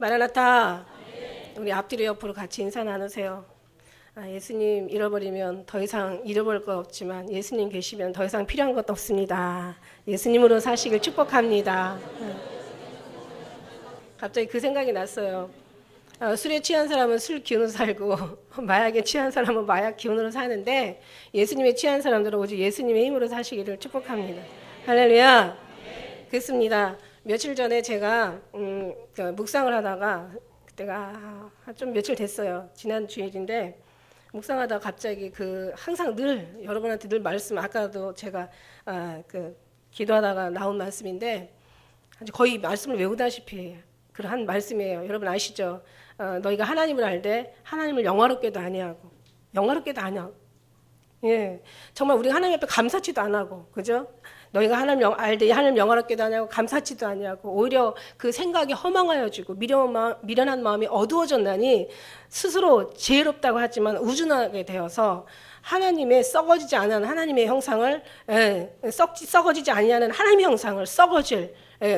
마라나타. 우리 앞뒤로 옆으로 같이 인사 나누세요. 예수님 잃어버리면 더 이상 잃어버릴 것 없지만 예수님 계시면 더 이상 필요한 것도 없습니다. 예수님으로 사시길 축복합니다. 갑자기 그 생각이 났어요. 술에 취한 사람은 술 기운으로 살고 마약에 취한 사람은 마약 기운으로 사는데 예수님에 취한 사람들은 오직 예수님의 힘으로 사시기를 축복합니다. 할렐루야. 그렇습니다. 며칠 전에 제가 묵상을 하다가 그때가 좀 며칠 됐어요. 지난 주일인데 묵상하다가 갑자기 항상 늘 여러분한테 늘 말씀, 아까도 제가 기도하다가 나온 말씀인데 거의 말씀을 외우다시피 그런 말씀이에요. 여러분 아시죠? 너희가 하나님을 알되 하나님을 영화롭게도 아니하고 영화롭게도 아니하고, 예, 정말 우리가 하나님 앞에 감사치도 안 하고, 그죠? 너희가 하나님 알되 하나님 영화롭게도 아니하고 감사치도 아니하고 오히려 그 생각이 허망하여지고 미련한 마음이 어두워졌나니 스스로 지혜롭다고 하지만 우준하게 되어서 하나님의 썩어지지 않은 하나님의 형상을, 썩어지지 아니하는 하나님의 형상을 썩어질,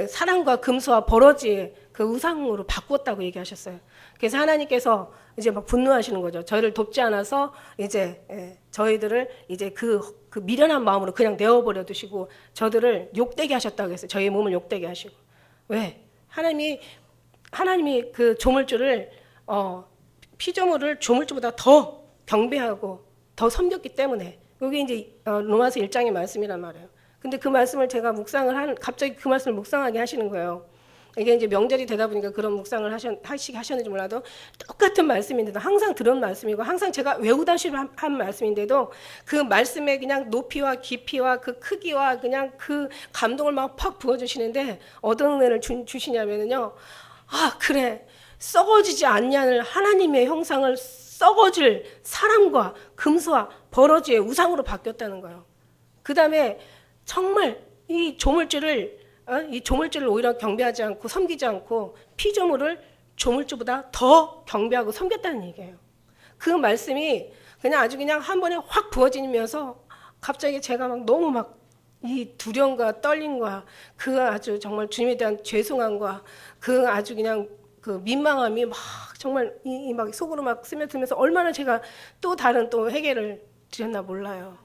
사랑과 금수와 버러지의 그 우상으로 바꾸었다고 얘기하셨어요. 그래서 하나님께서 이제 막 분노하시는 거죠. 저희를 돕지 않아서 이제 저희들을 이제 그 미련한 마음으로 그냥 내어버려 두시고 저들을 욕되게 하셨다고 했어요. 저희 몸을 욕되게 하시고. 왜? 하나님이 그 조물주를 피조물을 조물주보다 더 경배하고 더 섬겼기 때문에, 이게 이제 로마서 1장의 말씀이란 말이에요. 근데 그 말씀을 제가 갑자기 그 말씀을 묵상하게 하시는 거예요. 이게 이제 명절이 되다 보니까 그런 묵상을 하셨는지 몰라도 똑같은 말씀인데도 항상 들은 말씀이고 항상 제가 외우다시피 한 말씀인데도 그 말씀의 그냥 높이와 깊이와 그 크기와 그냥 그 감동을 막 팍 부어주시는데 어떤 은혜를 주시냐면요. 그래. 썩어지지 않냐는 하나님의 형상을 썩어질 사람과 금수와 버러지의 우상으로 바뀌었다는 거예요. 그 다음에 정말 이 조물주를 오히려 경배하지 않고 섬기지 않고 피조물을 조물주보다 더 경배하고 섬겼다는 얘기예요. 그 말씀이 그냥 아주 그냥 한 번에 확 부어지면서 갑자기 제가 막 너무 막 이 두려움과 떨림과 그 아주 정말 주님에 대한 죄송함과 그 아주 그냥 그 민망함이 막 정말 막 속으로 막 스며들면서 얼마나 제가 또 다른 또 회개를 드렸나 몰라요.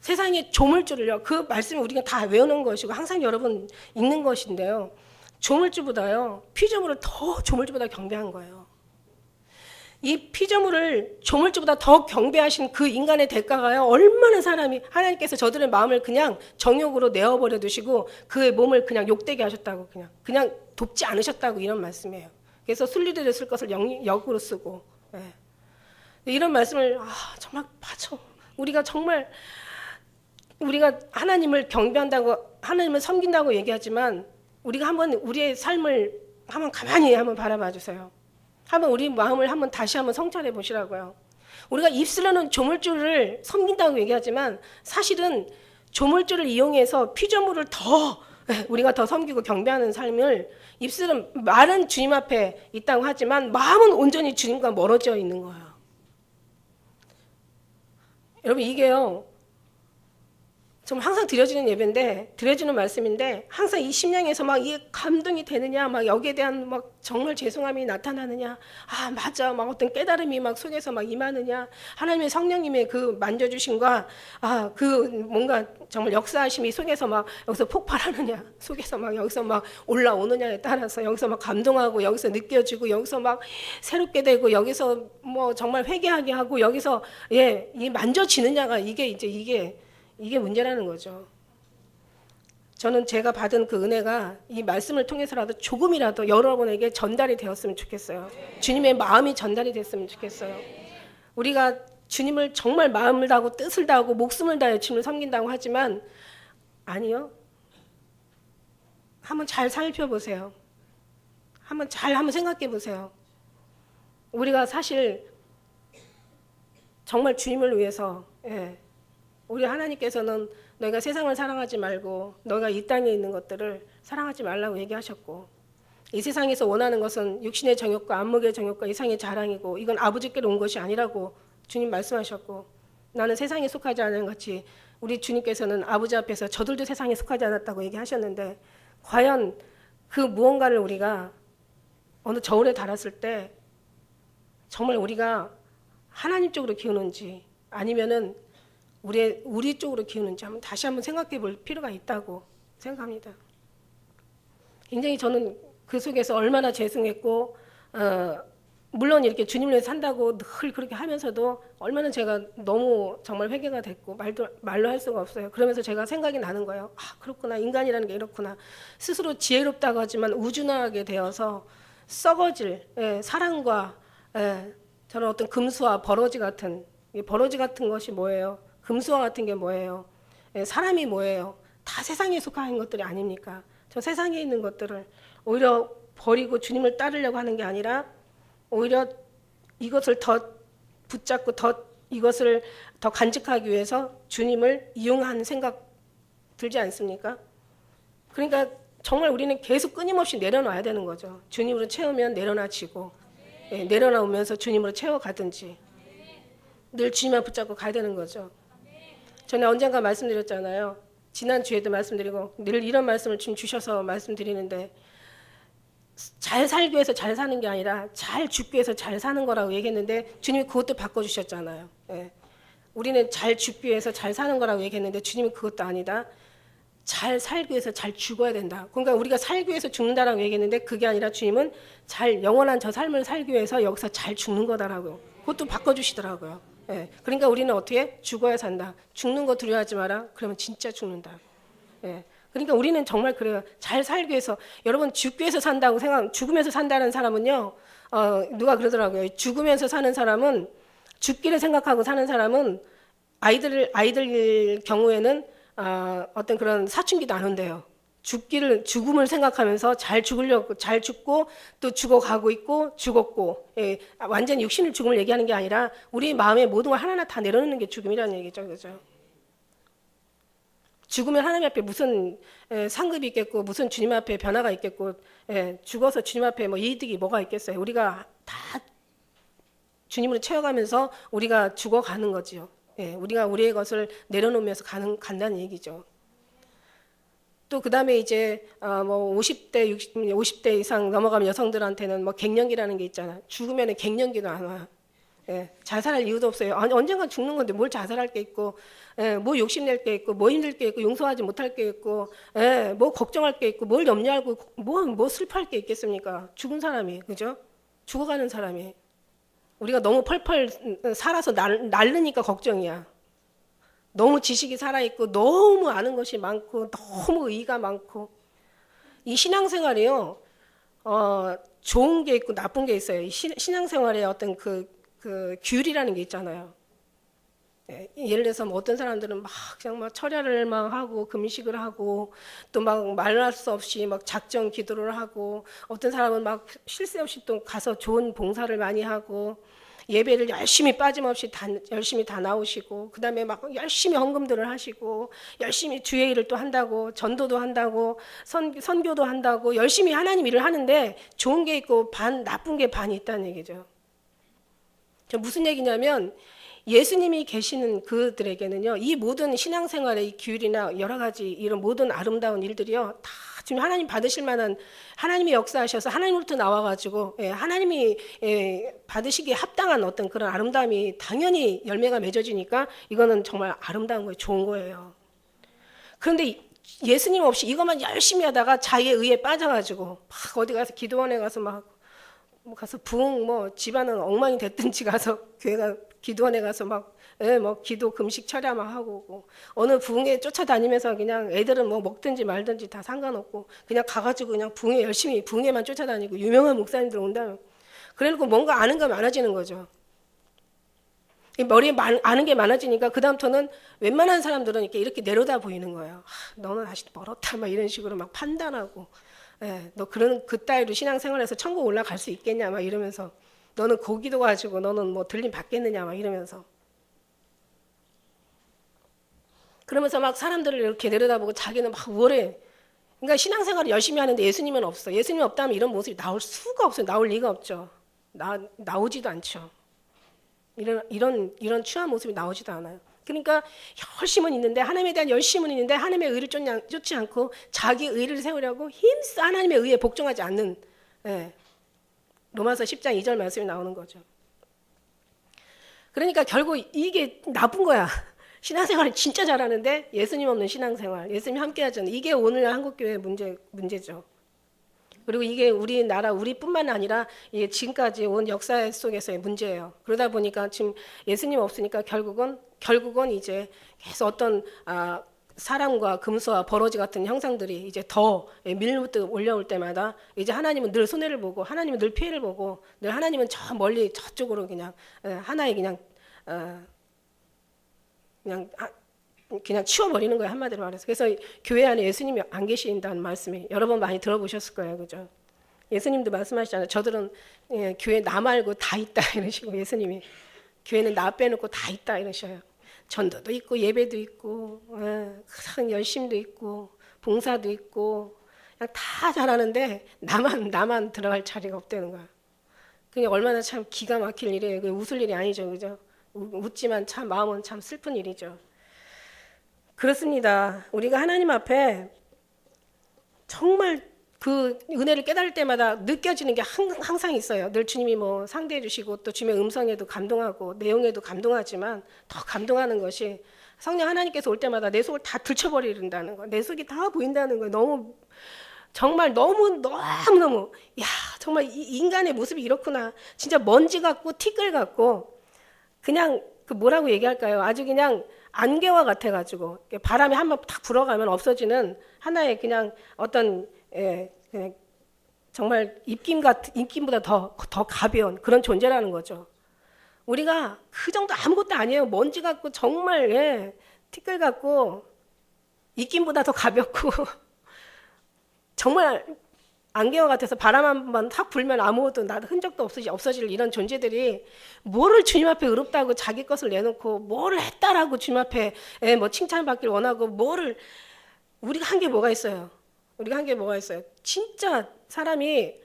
세상의 조물주를요, 그 말씀을 우리가 다 외우는 것이고 항상 여러분 읽는 것인데요, 조물주보다요 피조물을 더 조물주보다 경배한 거예요. 이 피조물을 조물주보다 더 경배하신 그 인간의 대가가요, 얼마나 하나님께서 저들의 마음을 그냥 정욕으로 내어버려 두시고 그의 몸을 그냥 욕되게 하셨다고, 그냥 돕지 않으셨다고, 이런 말씀이에요. 그래서 순리대로 쓸 것을 역으로 쓰고, 이런 말씀을 정말 맞아. 우리가 하나님을 경배한다고, 하나님을 섬긴다고 얘기하지만 우리가 한번 우리의 삶을 가만히 바라봐 주세요. 우리 마음을 다시 성찰해 보시라고요. 우리가 입술로는 조물주를 섬긴다고 얘기하지만 사실은 조물주를 이용해서 피조물을 우리가 더 섬기고 경배하는 삶을, 입술은 말은 주님 앞에 있다고 하지만 마음은 온전히 주님과 멀어져 있는 거예요. 여러분 이게요, 정말 항상 드려지는 예배인데, 드려지는 말씀인데, 항상 이 심령에서 막 이 감동이 되느냐, 막 여기에 대한 막 정말 죄송함이 나타나느냐, 맞아, 막 어떤 깨달음이 막 속에서 막 임하느냐, 하나님의 성령님의 그 만져주심과 그 뭔가 정말 역사하심이 속에서 막 여기서 폭발하느냐, 속에서 막 여기서 막 올라오느냐에 따라서 여기서 막 감동하고 여기서 느껴지고 여기서 막 새롭게 되고 여기서 뭐 정말 회개하게 하고 여기서 이 만져지느냐가 이게 문제라는 거죠. 저는 제가 받은 그 은혜가 이 말씀을 통해서라도 조금이라도 여러분에게 전달이 되었으면 좋겠어요. 주님의 마음이 전달이 됐으면 좋겠어요. 우리가 주님을 정말 마음을 다하고 뜻을 다하고 목숨을 다해 주님을 섬긴다고 하지만 아니요. 한번 잘 살펴보세요. 한번 생각해 보세요. 우리가 사실 정말 주님을 위해서, 우리 하나님께서는 너희가 세상을 사랑하지 말고 너희가 이 땅에 있는 것들을 사랑하지 말라고 얘기하셨고, 이 세상에서 원하는 것은 육신의 정욕과 안목의 정욕과 이상의 자랑이고 이건 아버지께로 온 것이 아니라고 주님 말씀하셨고, 나는 세상에 속하지 않은 같이 우리 주님께서는 아버지 앞에서 저들도 세상에 속하지 않았다고 얘기하셨는데, 과연 그 무언가를 우리가 어느 저울에 달았을 때 정말 우리가 하나님 쪽으로 기우는지 아니면은 우리 쪽으로 기우는지 다시 한번 생각해 볼 필요가 있다고 생각합니다. 굉장히 저는 그 속에서 얼마나 죄송했고 물론 이렇게 주님을 위해서 산다고 늘 그렇게 하면서도 얼마나 제가 너무 정말 회개가 됐고 말로 할 수가 없어요. 그러면서 제가 생각이 나는 거예요. 아, 그렇구나. 인간이라는 게 이렇구나. 스스로 지혜롭다고 하지만 우준하게 되어서 썩어질 사랑과 저는 어떤 금수와 버러지 같은 것이 뭐예요? 금수와 같은 게 뭐예요? 사람이 뭐예요? 다 세상에 속한 것들이 아닙니까? 저 세상에 있는 것들을 오히려 버리고 주님을 따르려고 하는 게 아니라 오히려 이것을 더 붙잡고 이것을 더 간직하기 위해서 주님을 이용하는 생각 들지 않습니까? 그러니까 정말 우리는 계속 끊임없이 내려놔야 되는 거죠. 주님으로 채우면 내려놔지고 내려놓으면서 주님으로 채워가든지 늘 주님만 붙잡고 가야 되는 거죠. 저는 언젠가 말씀드렸잖아요. 지난주에도 말씀드리고 늘 이런 말씀을 주님 주셔서 말씀드리는데 잘 살기 위해서 잘 사는 게 아니라 잘 죽기 위해서 잘 사는 거라고 얘기했는데 주님이 그것도 바꿔주셨잖아요. 우리는 잘 죽기 위해서 잘 사는 거라고 얘기했는데 주님이 그것도 아니다. 잘 살기 위해서 잘 죽어야 된다. 그러니까 우리가 살기 위해서 죽는다라고 얘기했는데 그게 아니라 주님은 잘 영원한 저 삶을 살기 위해서 여기서 잘 죽는 거다라고요. 그것도 바꿔주시더라고요. 그러니까 우리는 어떻게 죽어야 산다. 죽는 거 두려워하지 마라. 그러면 진짜 죽는다. 그러니까 우리는 정말 그래요. 잘 살기 위해서 여러분 죽기 위해서 산다고 죽으면서 산다는 사람은요. 누가 그러더라고요. 죽으면서 사는 사람은 죽기를 생각하고 사는 사람은 아이들 경우에는 어떤 그런 사춘기도 안 온대요. 죽음을 생각하면서 잘 죽고 또 죽어가고 있고 죽었고 완전 육신의 죽음을 얘기하는 게 아니라 우리 마음의 모든 걸 하나하나 다 내려놓는 게 죽음이라는 얘기죠. 그죠? 죽으면 하나님 앞에 무슨 상급이 있겠고 무슨 주님 앞에 변화가 있겠고 죽어서 주님 앞에 뭐 이득이 뭐가 있겠어요. 우리가 다 주님으로 채워가면서 우리가 죽어가는 거지요. 우리가 우리의 것을 내려놓으면서 간다는 얘기죠. 또 그다음에 이제 뭐 50대 이상 넘어가면 여성들한테는 뭐 갱년기라는 게 있잖아. 죽으면 갱년기도 안 와. 자살할 이유도 없어요. 아니, 언젠가 죽는 건데 뭘 자살할 게 있고, 뭐 욕심낼 게 있고, 뭐 힘들 게 있고, 용서하지 못할 게 있고, 뭐 걱정할 게 있고, 뭘 염려하고, 뭐 슬퍼할 게 있겠습니까? 죽은 사람이, 그죠? 죽어가는 사람이. 우리가 너무 펄펄 살아서 날르니까 걱정이야. 너무 지식이 살아있고, 너무 아는 것이 많고, 너무 의의가 많고. 이 신앙생활이요, 좋은 게 있고 나쁜 게 있어요. 신앙생활에 어떤 그 규율이라는 게 있잖아요. 예를 들어서 뭐 어떤 사람들은 그냥 막 철야를 막 하고 금식을 하고 또 막 말할 수 없이 막 작정 기도를 하고 어떤 사람은 막 쉴 새 없이 또 가서 좋은 봉사를 많이 하고 예배를 열심히 빠짐없이 열심히 다 나오시고 그다음에 막 열심히 헌금들을 하시고 열심히 주의 일을 또 한다고 전도도 한다고 선교도 한다고 열심히 하나님 일을 하는데 좋은 게 있고 나쁜 게 반이 있다는 얘기죠. 무슨 얘기냐면 예수님이 계시는 그들에게는요, 이 모든 신앙생활의 이 규율이나 여러 가지 이런 모든 아름다운 일들이요, 다 지금 하나님 받으실 만한 하나님이 역사하셔서 하나님으로부터 나와가지고 하나님이 받으시기에 합당한 어떤 그런 아름다움이 당연히 열매가 맺어지니까 이거는 정말 아름다운 거예요, 좋은 거예요. 그런데 예수님 없이 이것만 열심히 하다가 자기의 의에 빠져가지고 막 어디 가서 기도원에 가서 막 가서 집안은 엉망이 됐든지 가서 교회가 기도원에 가서 막 기도 금식 철야 막 하고 오고 어느 부흥회 쫓아다니면서 그냥 애들은 뭐 먹든지 말든지 다 상관없고 그냥 가가지고 그냥 열심히 부흥회만 쫓아다니고 유명한 목사님들 온다면 그래놓고 뭔가 아는 게 많아지는 거죠. 머리에 아는 게 많아지니까 그다음부터는 웬만한 사람들은 이렇게 내려다 보이는 거예요. 너는 아직 멀었다 막 이런 식으로 막 판단하고 너 그 따위로 신앙생활에서 천국 올라갈 수 있겠냐 막 이러면서 너는 거기도 가지고 너는 뭐 들림 받겠느냐 막 이러면서 그러면서 막 사람들을 이렇게 내려다보고 자기는 막 우월해. 그러니까 신앙생활을 열심히 하는데 예수님은 없어. 예수님이 없다면 이런 모습이 나올 수가 없어요. 나올 리가 없죠. 나오지도 않죠. 이런 추한 모습이 나오지도 않아요. 그러니까 열심은 있는데 하나님에 대한 열심은 있는데 하나님의 의를 쫓지 않고 자기 의를 세우려고 힘써 하나님의 의에 복종하지 않는 로마서 10장 2절 말씀이 나오는 거죠. 그러니까 결국 이게 나쁜 거야. 신앙생활을 진짜 잘하는데 예수님 없는 신앙생활, 예수님 함께하지 않는, 이게 오늘 한국교회의 문제죠. 그리고 이게 우리나라, 우리뿐만 아니라 이게 지금까지 온 역사 속에서의 문제예요. 그러다 보니까 지금 예수님 없으니까 결국은 이제 계속 어떤 사람과 금수와 버러지 같은 형상들이 이제 더 밀부터 올려올 때마다 이제 하나님은 늘 손해를 보고, 하나님은 늘 피해를 보고, 늘 하나님은 저 멀리 저쪽으로 그냥 하나의 그냥 치워버리는 거예요, 한마디로 말해서. 그래서 교회 안에 예수님이 안 계신다는 말씀이 여러 번 많이 들어보셨을 거예요, 그죠? 예수님도 말씀하시잖아요. 저들은 교회 나 말고 다 있다 이러시고, 예수님이 교회는 나 빼놓고 다 있다 이러셔요. 전도도 있고 예배도 있고 열심도 있고 봉사도 있고 그냥 다 잘하는데 나만 들어갈 자리가 없다는 거야. 그게 얼마나 참 기가 막힐 일이에요. 웃을 일이 아니죠, 그죠? 웃지만 참 마음은 참 슬픈 일이죠. 그렇습니다. 우리가 하나님 앞에 정말 그 은혜를 깨달을 때마다 느껴지는 게 항상 있어요. 늘 주님이 뭐 상대해 주시고 또 주님의 음성에도 감동하고 내용에도 감동하지만 더 감동하는 것이 성령 하나님께서 올 때마다 내 속을 다 들춰버린다는 거, 내 속이 다 보인다는 거예요. 너무 야, 정말 이 인간의 모습이 이렇구나. 진짜 먼지 같고 티끌 같고 그냥 그 뭐라고 얘기할까요? 아주 그냥 안개와 같아가지고 바람이 한번 탁 불어가면 없어지는 하나의 그냥 어떤 그냥 정말 입김보다 더 가벼운 그런 존재라는 거죠. 우리가 그 정도 아무것도 아니에요. 먼지 같고 정말 티끌 같고 입김보다 더 가볍고 정말 안개와 같아서 바람 한번 탁 불면 아무것도 흔적도 없어질 이런 존재들이 뭐를 주님 앞에 의롭다고 자기 것을 내놓고 뭐를 했다라고 주님 앞에 뭐 칭찬받길 원하고 우리가 한 게 뭐가 있어요? 진짜 사람이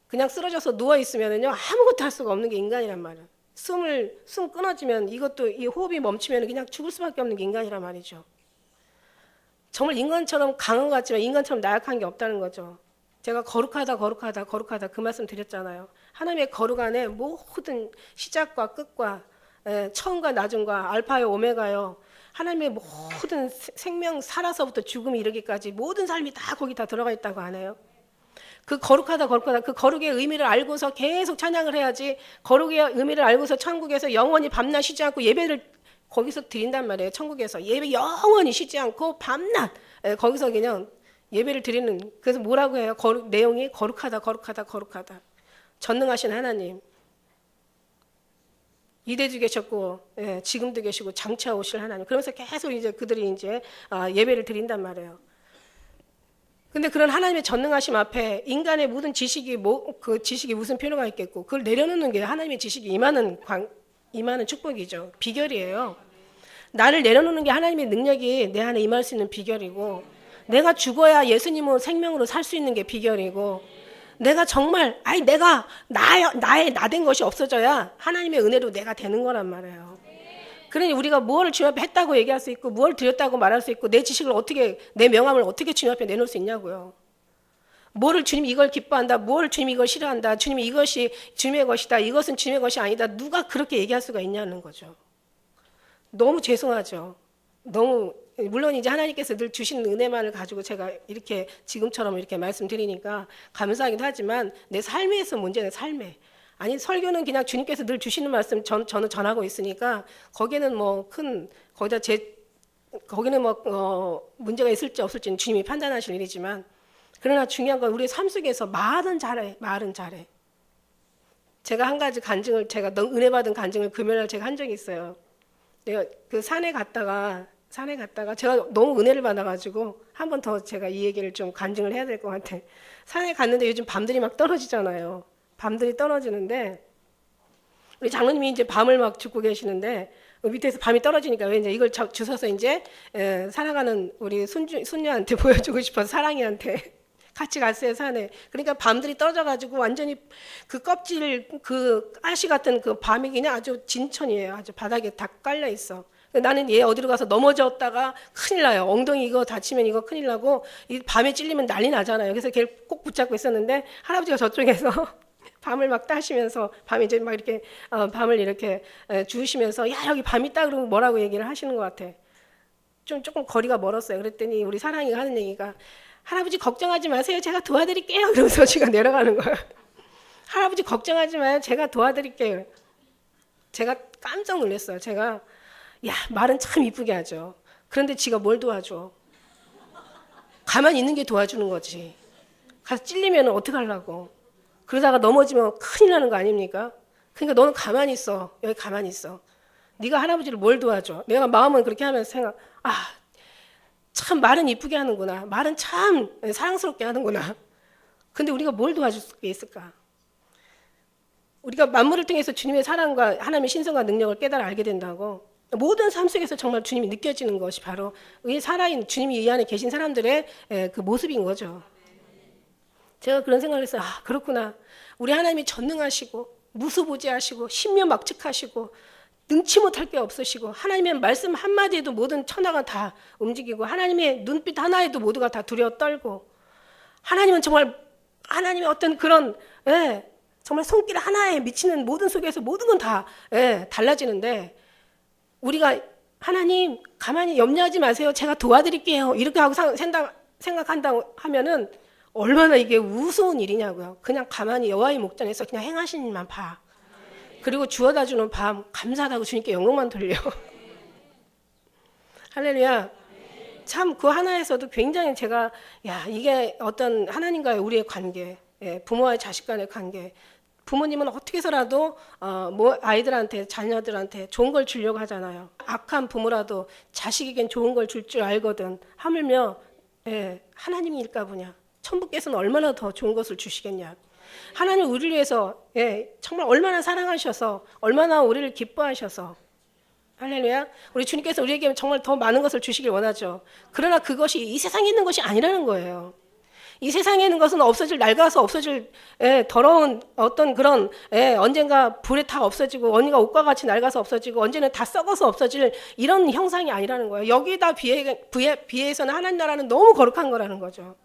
그냥 쓰러져서 누워 있으면은요 아무것도 할 수가 없는 게 인간이란 말이에요. 숨 끊어지면 이 호흡이 멈추면 그냥 죽을 수밖에 없는 게 인간이란 말이죠. 정말 인간처럼 강한 것 같지만 인간처럼 나약한 게 없다는 거죠. 제가 거룩하다 그 말씀 드렸잖아요. 하나님의 거룩 안에 모든 시작과 끝과 처음과 나중과 알파요 오메가요. 하나님의 모든 생명 살아서부터 죽음이 이르기까지 모든 삶이 다 거기 다 들어가 있다고 안 해요. 그 거룩하다 그 거룩의 의미를 알고서 계속 찬양을 해야지. 거룩의 의미를 알고서 천국에서 영원히 밤낮 쉬지 않고 예배를 거기서 드린단 말이에요. 천국에서 예배 영원히 쉬지 않고 밤낮 거기서 그냥 예배를 드리는. 그래서 뭐라고 해요? 내용이 거룩하다. 전능하신 하나님. 이대주 계셨고 지금도 계시고 장차 오실 하나님. 그러면서 계속 이제 그들이 이제 예배를 드린단 말이에요. 근데 그런 하나님의 전능하심 앞에 인간의 모든 지식이 그 지식이 무슨 필요가 있겠고 그걸 내려놓는 게 하나님의 지식이 임하는 축복이죠. 비결이에요. 나를 내려놓는 게 하나님의 능력이 내 안에 임할 수 있는 비결이고, 내가 죽어야 예수님은 생명으로 살 수 있는 게 비결이고, 내가 정말 내가 나의 나된 것이 없어져야 하나님의 은혜로 내가 되는 거란 말이에요. 그러니 우리가 무엇을 주님 앞에 했다고 얘기할 수 있고 무엇을 드렸다고 말할 수 있고 내 지식을 내 명함을 어떻게 주님 앞에 내놓을 수 있냐고요. 뭐를 주님이 이걸 기뻐한다, 뭐를 주님이 이걸 싫어한다, 주님이 이것이 주님의 것이다, 이것은 주님의 것이 아니다, 누가 그렇게 얘기할 수가 있냐는 거죠. 너무 죄송하죠. 물론 이제 하나님께서 늘 주시는 은혜만을 가지고 제가 이렇게 지금처럼 이렇게 말씀드리니까 감사하기도 하지만 내 삶에서 문제는 삶에. 아니 설교는 그냥 주님께서 늘 주시는 말씀 저는 전하고 있으니까 거기는 문제가 있을지 없을지는 주님이 판단하실 일이지만, 그러나 중요한 건 우리 삶 속에서 말은 잘해. 제가 한 가지 간증을, 제가 은혜 받은 간증을 금요일날 제가 한 적이 있어요. 내가 그 산에 갔다가 제가 너무 은혜를 받아가지고 한 번 더 제가 이 얘기를 좀 간증을 해야 될 것 같아. 산에 갔는데 요즘 밤들이 막 떨어지잖아요. 밤들이 떨어지는데 우리 장로님이 이제 밤을 막 죽고 계시는데 밑에서 밤이 떨어지니까 왜 이제 이걸 주워서 이제 살아가는 우리 손녀한테 보여주고 싶어서 사랑이한테 같이 갔어요, 산에. 그러니까 밤들이 떨어져가지고 완전히 그 껍질, 그 가시 같은 그 밤이 그냥 아주 진천이에요. 아주 바닥에 다 깔려 있어. 나는 얘 어디로 가서 넘어졌다가 큰일 나요. 엉덩이 이거 다치면 이거 큰일 나고 이 밤에 찔리면 난리 나잖아요. 그래서 걔를 꼭 붙잡고 있었는데 할아버지가 저쪽에서 밤을 막 따시면서 밤에 이제 막 이렇게 밤을 이렇게 주우시면서 야 여기 밤 있다 그러고 뭐라고 얘기를 하시는 것 같아. 조금 거리가 멀었어요. 그랬더니 우리 사랑이가 하는 얘기가 할아버지 걱정하지 마세요. 제가 도와드릴게요. 이러면서 제가 내려가는 거예요. 할아버지 걱정하지 마요. 제가 도와드릴게요. 제가 깜짝 놀랐어요. 제가 야 말은 참 이쁘게 하죠. 그런데 지가 뭘 도와줘. 가만히 있는 게 도와주는 거지. 가서 찔리면 어떡하려고. 그러다가 넘어지면 큰일 나는 거 아닙니까? 그러니까 너는 가만히 있어. 여기 가만히 있어. 네가 할아버지를 뭘 도와줘. 내가 마음은 그렇게 하면서 생각 참 말은 이쁘게 하는구나. 말은 참 사랑스럽게 하는구나. 근데 우리가 뭘 도와줄 수 있을까? 우리가 만물을 통해서 주님의 사랑과 하나님의 신성과 능력을 깨달아 알게 된다고. 모든 삶 속에서 정말 주님이 느껴지는 것이 바로 이 살아있는 주님이 이 안에 계신 사람들의 그 모습인 거죠. 제가 그런 생각을 했어요. 그렇구나. 우리 하나님이 전능하시고 무수보지하시고 신묘막측하시고 능치 못할 게 없으시고 하나님의 말씀 한마디에도 모든 천하가 다 움직이고 하나님의 눈빛 하나에도 모두가 다 두려워 떨고 하나님은 정말 하나님의 어떤 그런 정말 손길 하나에 미치는 모든 속에서 모든 건 다 달라지는데 우리가 하나님 가만히 염려하지 마세요. 제가 도와드릴게요. 이렇게 하고 생각한다고 하면은 얼마나 이게 우스운 일이냐고요. 그냥 가만히 여호와의 목전에서 그냥 행하시는 일만 봐. 그리고 주워다 주는 밤 감사하다고 주님께 영광만 돌려. 할렐루야. 참 그 하나에서도 굉장히 제가 이게 어떤 하나님과의 우리의 관계, 부모와의 자식 간의 관계. 부모님은 어떻게 해서라도 아이들한테 자녀들한테 좋은 걸 주려고 하잖아요. 악한 부모라도 자식에겐 좋은 걸 줄 알거든. 하물며 하나님일까 보냐. 천부께서는 얼마나 더 좋은 것을 주시겠냐. 하나님 우리를 위해서 정말 얼마나 사랑하셔서 얼마나 우리를 기뻐하셔서 할렐루야. 우리 주님께서 우리에게 정말 더 많은 것을 주시길 원하죠. 그러나 그것이 이 세상에 있는 것이 아니라는 거예요. 이 세상에 있는 것은 낡아서 없어질 더러운 어떤 그런 언젠가 불에 다 없어지고 언니가 옷과 같이 낡아서 없어지고 언제는 다 썩어서 없어질 이런 형상이 아니라는 거예요. 여기다 비해서는 하나님 나라는 너무 거룩한 거라는 거죠.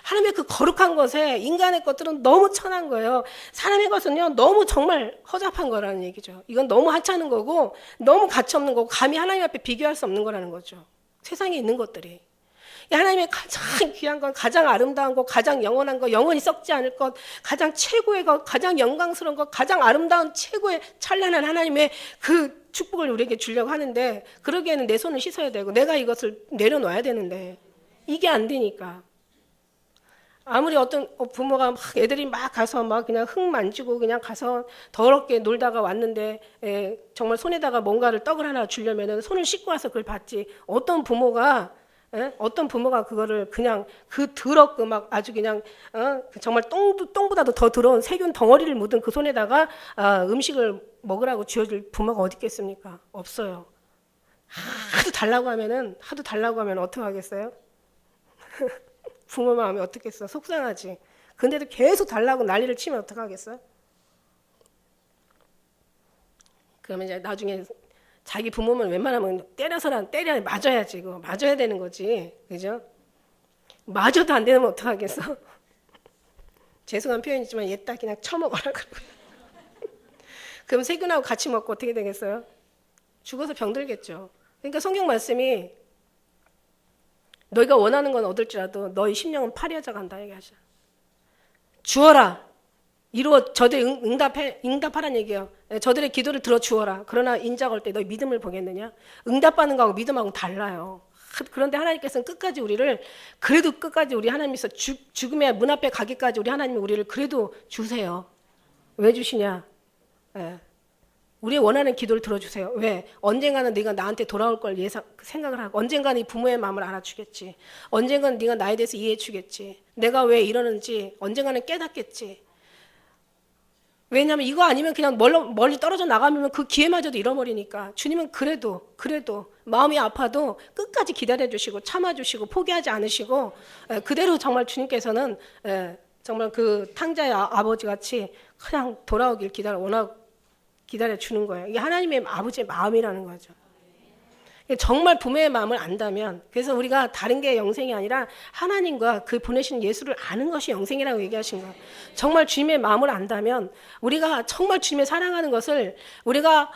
하나님의 그 거룩한 것에 인간의 것들은 너무 천한 거예요. 사람의 것은요 너무 정말 허접한 거라는 얘기죠. 이건 너무 하찮은 거고 너무 가치 없는 거고 감히 하나님 앞에 비교할 수 없는 거라는 거죠. 세상에 있는 것들이. 하나님의 가장 귀한 것, 가장 아름다운 것, 가장 영원한 것, 영원히 썩지 않을 것, 가장 최고의 것, 가장 영광스러운 것, 가장 아름다운 최고의 찬란한 하나님의 그 축복을 우리에게 주려고 하는데 그러기에는 내 손을 씻어야 되고 내가 이것을 내려놔야 되는데 이게 안 되니까 아무리 어떤 부모가 애들이 막 가서 막 그냥 흙 만지고 그냥 가서 더럽게 놀다가 왔는데 정말 손에다가 뭔가를 떡을 하나 주려면은 손을 씻고 와서 그걸 받지. 어떤 부모가 그거를 그냥 그 더럽고 막 아주 그냥 정말 똥보다도 더 더러운 세균 덩어리를 묻은 그 손에다가 음식을 먹으라고 쥐어줄 부모가 어디 있겠습니까? 없어요. 하도 달라고 하면 어떻게 하겠어요? 부모 마음이 어떻겠어? 속상하지. 근데도 계속 달라고 난리를 치면 어떡하겠어요? 그러면 이제 나중에 자기 부모면 웬만하면 때려 맞아야지. 그거 맞아야 되는 거지. 그죠? 맞아도 안 되면 어떡하겠어? 죄송한 표현이지만 얘 딱 그냥 처먹어라. 그럼 세균하고 같이 먹고 어떻게 되겠어요? 죽어서 병들겠죠. 그러니까 성경 말씀이 너희가 원하는 건 얻을지라도 너희 심령은 파리하자 간다 얘기하죠. 주어라. 이루어 저들이 응답하라는 얘기예요. 저들의 기도를 들어 주어라. 그러나 인자가 올 때 너희 믿음을 보겠느냐? 응답받는 거하고 믿음하고는 달라요. 그런데 하나님께서는 끝까지 우리를 그래도 끝까지 우리 하나님께서 죽음의 문 앞에 가기까지 우리 하나님이 우리를 그래도 주세요. 왜 주시냐? 우리의 원하는 기도를 들어주세요. 왜? 언젠가는 네가 나한테 돌아올 걸 생각을 하고 언젠가는 이 부모의 마음을 알아주겠지. 언젠가는 네가 나에 대해서 이해해 주겠지. 내가 왜 이러는지 언젠가는 깨닫겠지. 왜냐하면 이거 아니면 그냥 멀리 떨어져 나가면 그 기회마저도 잃어버리니까 주님은 그래도 마음이 아파도 끝까지 기다려주시고 참아주시고 포기하지 않으시고 그대로 정말 주님께서는 정말 그 탕자의 아버지같이 그냥 돌아오길 기다려주는 거예요. 이게 하나님의 아버지의 마음이라는 거죠. 정말 부모의 마음을 안다면, 그래서 우리가 다른 게 영생이 아니라 하나님과 그 보내신 예수를 아는 것이 영생이라고 얘기하신 거예요. 정말 주님의 마음을 안다면 우리가 정말 주님의 사랑하는 것을 우리가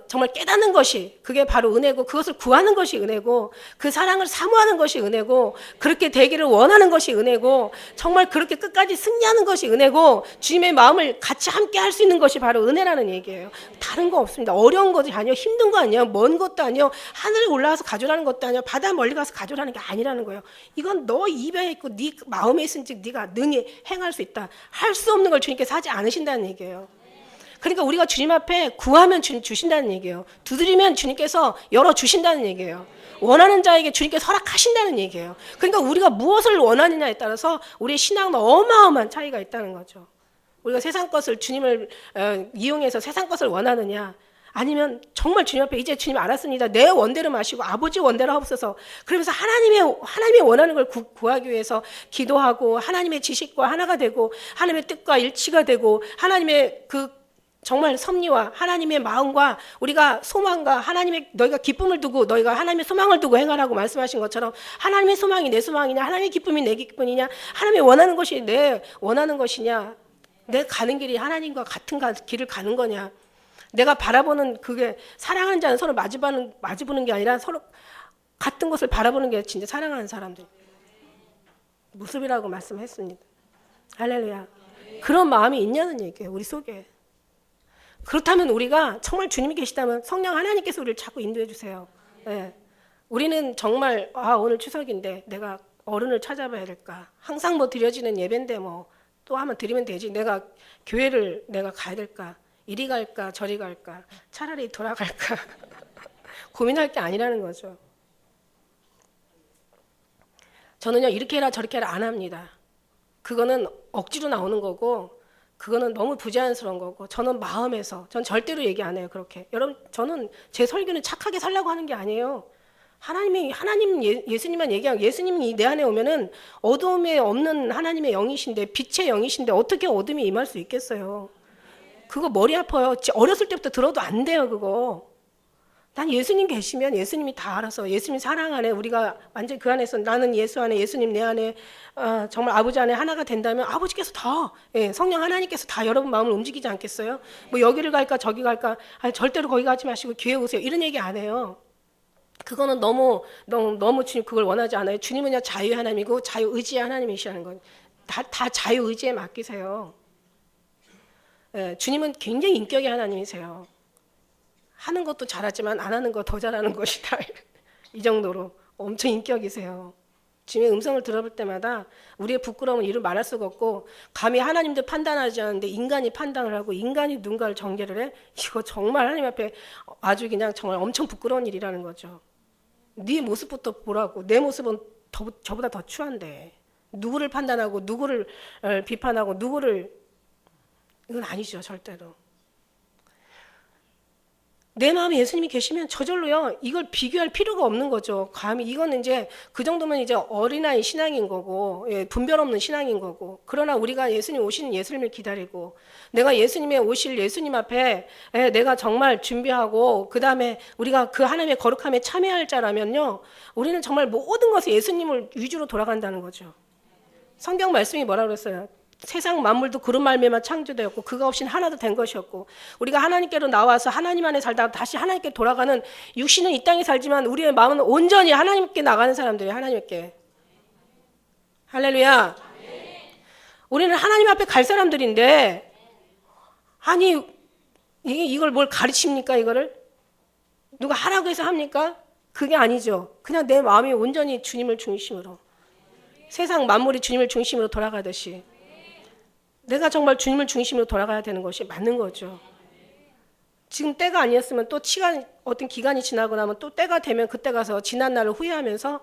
정말 깨닫는 것이 그게 바로 은혜고, 그것을 구하는 것이 은혜고, 그 사랑을 사모하는 것이 은혜고, 그렇게 되기를 원하는 것이 은혜고, 정말 그렇게 끝까지 승리하는 것이 은혜고, 주님의 마음을 같이 함께 할 수 있는 것이 바로 은혜라는 얘기예요. 다른 거 없습니다. 어려운 것이 아니에요. 힘든 거 아니에요. 먼 것도 아니에요. 하늘에 올라가서 가져라는 것도 아니에요. 바다 멀리 가서 가져라는 게 아니라는 거예요. 이건 너 입에 있고 네 마음에 있은즉 네가 능히 행할 수 있다. 할 수 없는 걸 주님께서 하지 않으신다는 얘기예요. 그러니까 우리가 주님 앞에 구하면 주님 주신다는 얘기예요. 두드리면 주님께서 열어주신다는 얘기예요. 원하는 자에게 주님께서 허락하신다는 얘기예요. 그러니까 우리가 무엇을 원하느냐에 따라서 우리의 신앙은 어마어마한 차이가 있다는 거죠. 우리가 세상 것을 주님을 이용해서 세상 것을 원하느냐, 아니면 정말 주님 앞에 이제 주님 알았습니다. 내 원대로 마시고 아버지 원대로 하옵소서. 그러면서 하나님의 원하는 걸 구하기 위해서 기도하고 하나님의 지식과 하나가 되고 하나님의 뜻과 일치가 되고 하나님의 그 정말 섭리와 하나님의 마음과 우리가 소망과 하나님의 너희가 기쁨을 두고 너희가 하나님의 소망을 두고 행하라고 말씀하신 것처럼 하나님의 소망이 내 소망이냐, 하나님의 기쁨이 내 기쁨이냐, 하나님의 원하는 것이 내 원하는 것이냐, 내 가는 길이 하나님과 같은 길을 가는 거냐, 내가 바라보는 그게 사랑하는 자는 서로 마주보는 게 아니라 서로 같은 것을 바라보는 게 진짜 사랑하는 사람들 모습이라고 말씀했습니다. 할렐루야. 그런 마음이 있냐는 얘기예요, 우리 속에. 그렇다면 우리가 정말 주님이 계시다면 성령 하나님께서 우리를 자꾸 인도해 주세요. 네. 우리는 정말 오늘 추석인데 내가 어른을 찾아봐야 될까, 항상 뭐 드려지는 예배인데 뭐 또 한번 드리면 되지, 내가 교회를 내가 가야 될까, 이리 갈까 저리 갈까, 차라리 돌아갈까 고민할 게 아니라는 거죠. 저는요 이렇게 해라 저렇게 해라 안 합니다. 그거는 억지로 나오는 거고 그거는 너무 부자연스러운 거고, 저는 마음에서, 전 절대로 얘기 안 해요 그렇게. 여러분, 저는 제 설교는 착하게 살려고 하는 게 아니에요. 예수님만 얘기하고, 예수님이 내 안에 오면은 어둠에 없는 하나님의 영이신데, 빛의 영이신데 어떻게 어둠이 임할 수 있겠어요. 그거 머리 아파요. 어렸을 때부터 들어도 안 돼요 그거. 난 예수님 계시면 예수님이 다 알아서, 예수님 사랑 안에 우리가 완전 그 안에서, 나는 예수 안에 예수님 내 안에 정말 아버지 안에 하나가 된다면 아버지께서 다, 성령 하나님께서 다 여러분 마음을 움직이지 않겠어요? 뭐 여기를 갈까 저기 갈까, 절대로 거기 가지 마시고 교회 오세요 이런 얘기 안 해요. 그거는 너무 주님 그걸 원하지 않아요. 주님은요 자유의 하나님이고 자유의지의 하나님이시라는 건 다 자유의지에 맡기세요. 주님은 굉장히 인격의 하나님이세요. 하는 것도 잘하지만 안 하는 거 더 잘하는 것이다. 이 정도로 엄청 인격이세요. 주님의 음성을 들어볼 때마다 우리의 부끄러움은 이루 말할 수가 없고, 감히 하나님도 판단하지 않는데 인간이 판단을 하고 인간이 누군가를 정죄를 해? 이거 정말 하나님 앞에 아주 그냥 정말 엄청 부끄러운 일이라는 거죠. 네 모습부터 보라고. 내 모습은 저보다 더 추한데 누구를 판단하고 누구를 비판하고 누구를, 이건 아니죠 절대로. 내 마음에 예수님이 계시면 저절로요 이걸 비교할 필요가 없는 거죠. 감히 이거는 이제 그 정도면 이제 어린아이 신앙인 거고, 분별 없는 신앙인 거고. 그러나 우리가 예수님 오시는 예수님을 기다리고, 내가 예수님의 오실 예수님 앞에 내가 정말 준비하고 그 다음에 우리가 그 하나님의 거룩함에 참여할 자라면요, 우리는 정말 모든 것에 예수님을 위주로 돌아간다는 거죠. 성경 말씀이 뭐라 그랬어요? 세상 만물도 그런 말미암아 창조되었고 그가 없이는 하나도 된 것이 없고, 우리가 하나님께로 나와서 하나님 안에 살다가 다시 하나님께 돌아가는, 육신은 이 땅에 살지만 우리의 마음은 온전히 하나님께 나가는 사람들이에요. 하나님께. 할렐루야. 우리는 하나님 앞에 갈 사람들인데, 아니 이걸 뭘 가르칩니까? 이거를 누가 하라고 해서 합니까? 그게 아니죠. 그냥 내 마음이 온전히 주님을 중심으로, 세상 만물이 주님을 중심으로 돌아가듯이 내가 정말 주님을 중심으로 돌아가야 되는 것이 맞는 거죠. 지금 때가 아니었으면 또 어떤 기간이 지나고 나면 또 때가 되면 그때 가서 지난 날을 후회하면서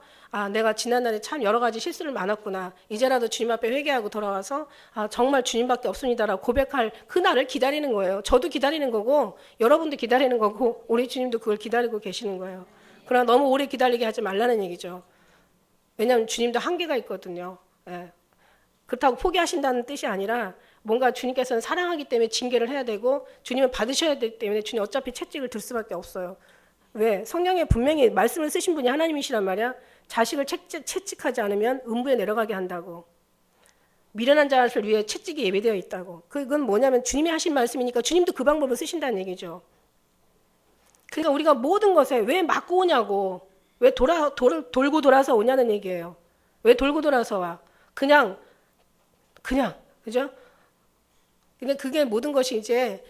내가 지난 날에 참 여러 가지 실수를 많았구나, 이제라도 주님 앞에 회개하고 돌아와서 정말 주님밖에 없습니다라고 고백할 그 날을 기다리는 거예요. 저도 기다리는 거고 여러분도 기다리는 거고 우리 주님도 그걸 기다리고 계시는 거예요. 그러나 너무 오래 기다리게 하지 말라는 얘기죠. 왜냐하면 주님도 한계가 있거든요. 그렇다고 포기하신다는 뜻이 아니라, 뭔가 주님께서는 사랑하기 때문에 징계를 해야 되고 주님은 받으셔야 되기 때문에 주님 어차피 채찍을 들 수밖에 없어요. 왜? 성경에 분명히 말씀을 쓰신 분이 하나님이시란 말이야. 자식을 채찍하지 않으면 음부에 내려가게 한다고. 미련한 자를 위해 채찍이 예비되어 있다고. 그건 뭐냐면 주님이 하신 말씀이니까 주님도 그 방법을 쓰신다는 얘기죠. 그러니까 우리가 모든 것에 왜 맞고 오냐고, 왜 돌고 돌아서 오냐는 얘기예요. 왜 돌고 돌아서 와? 그냥, 그죠? 근데 그게 모든 것이 이제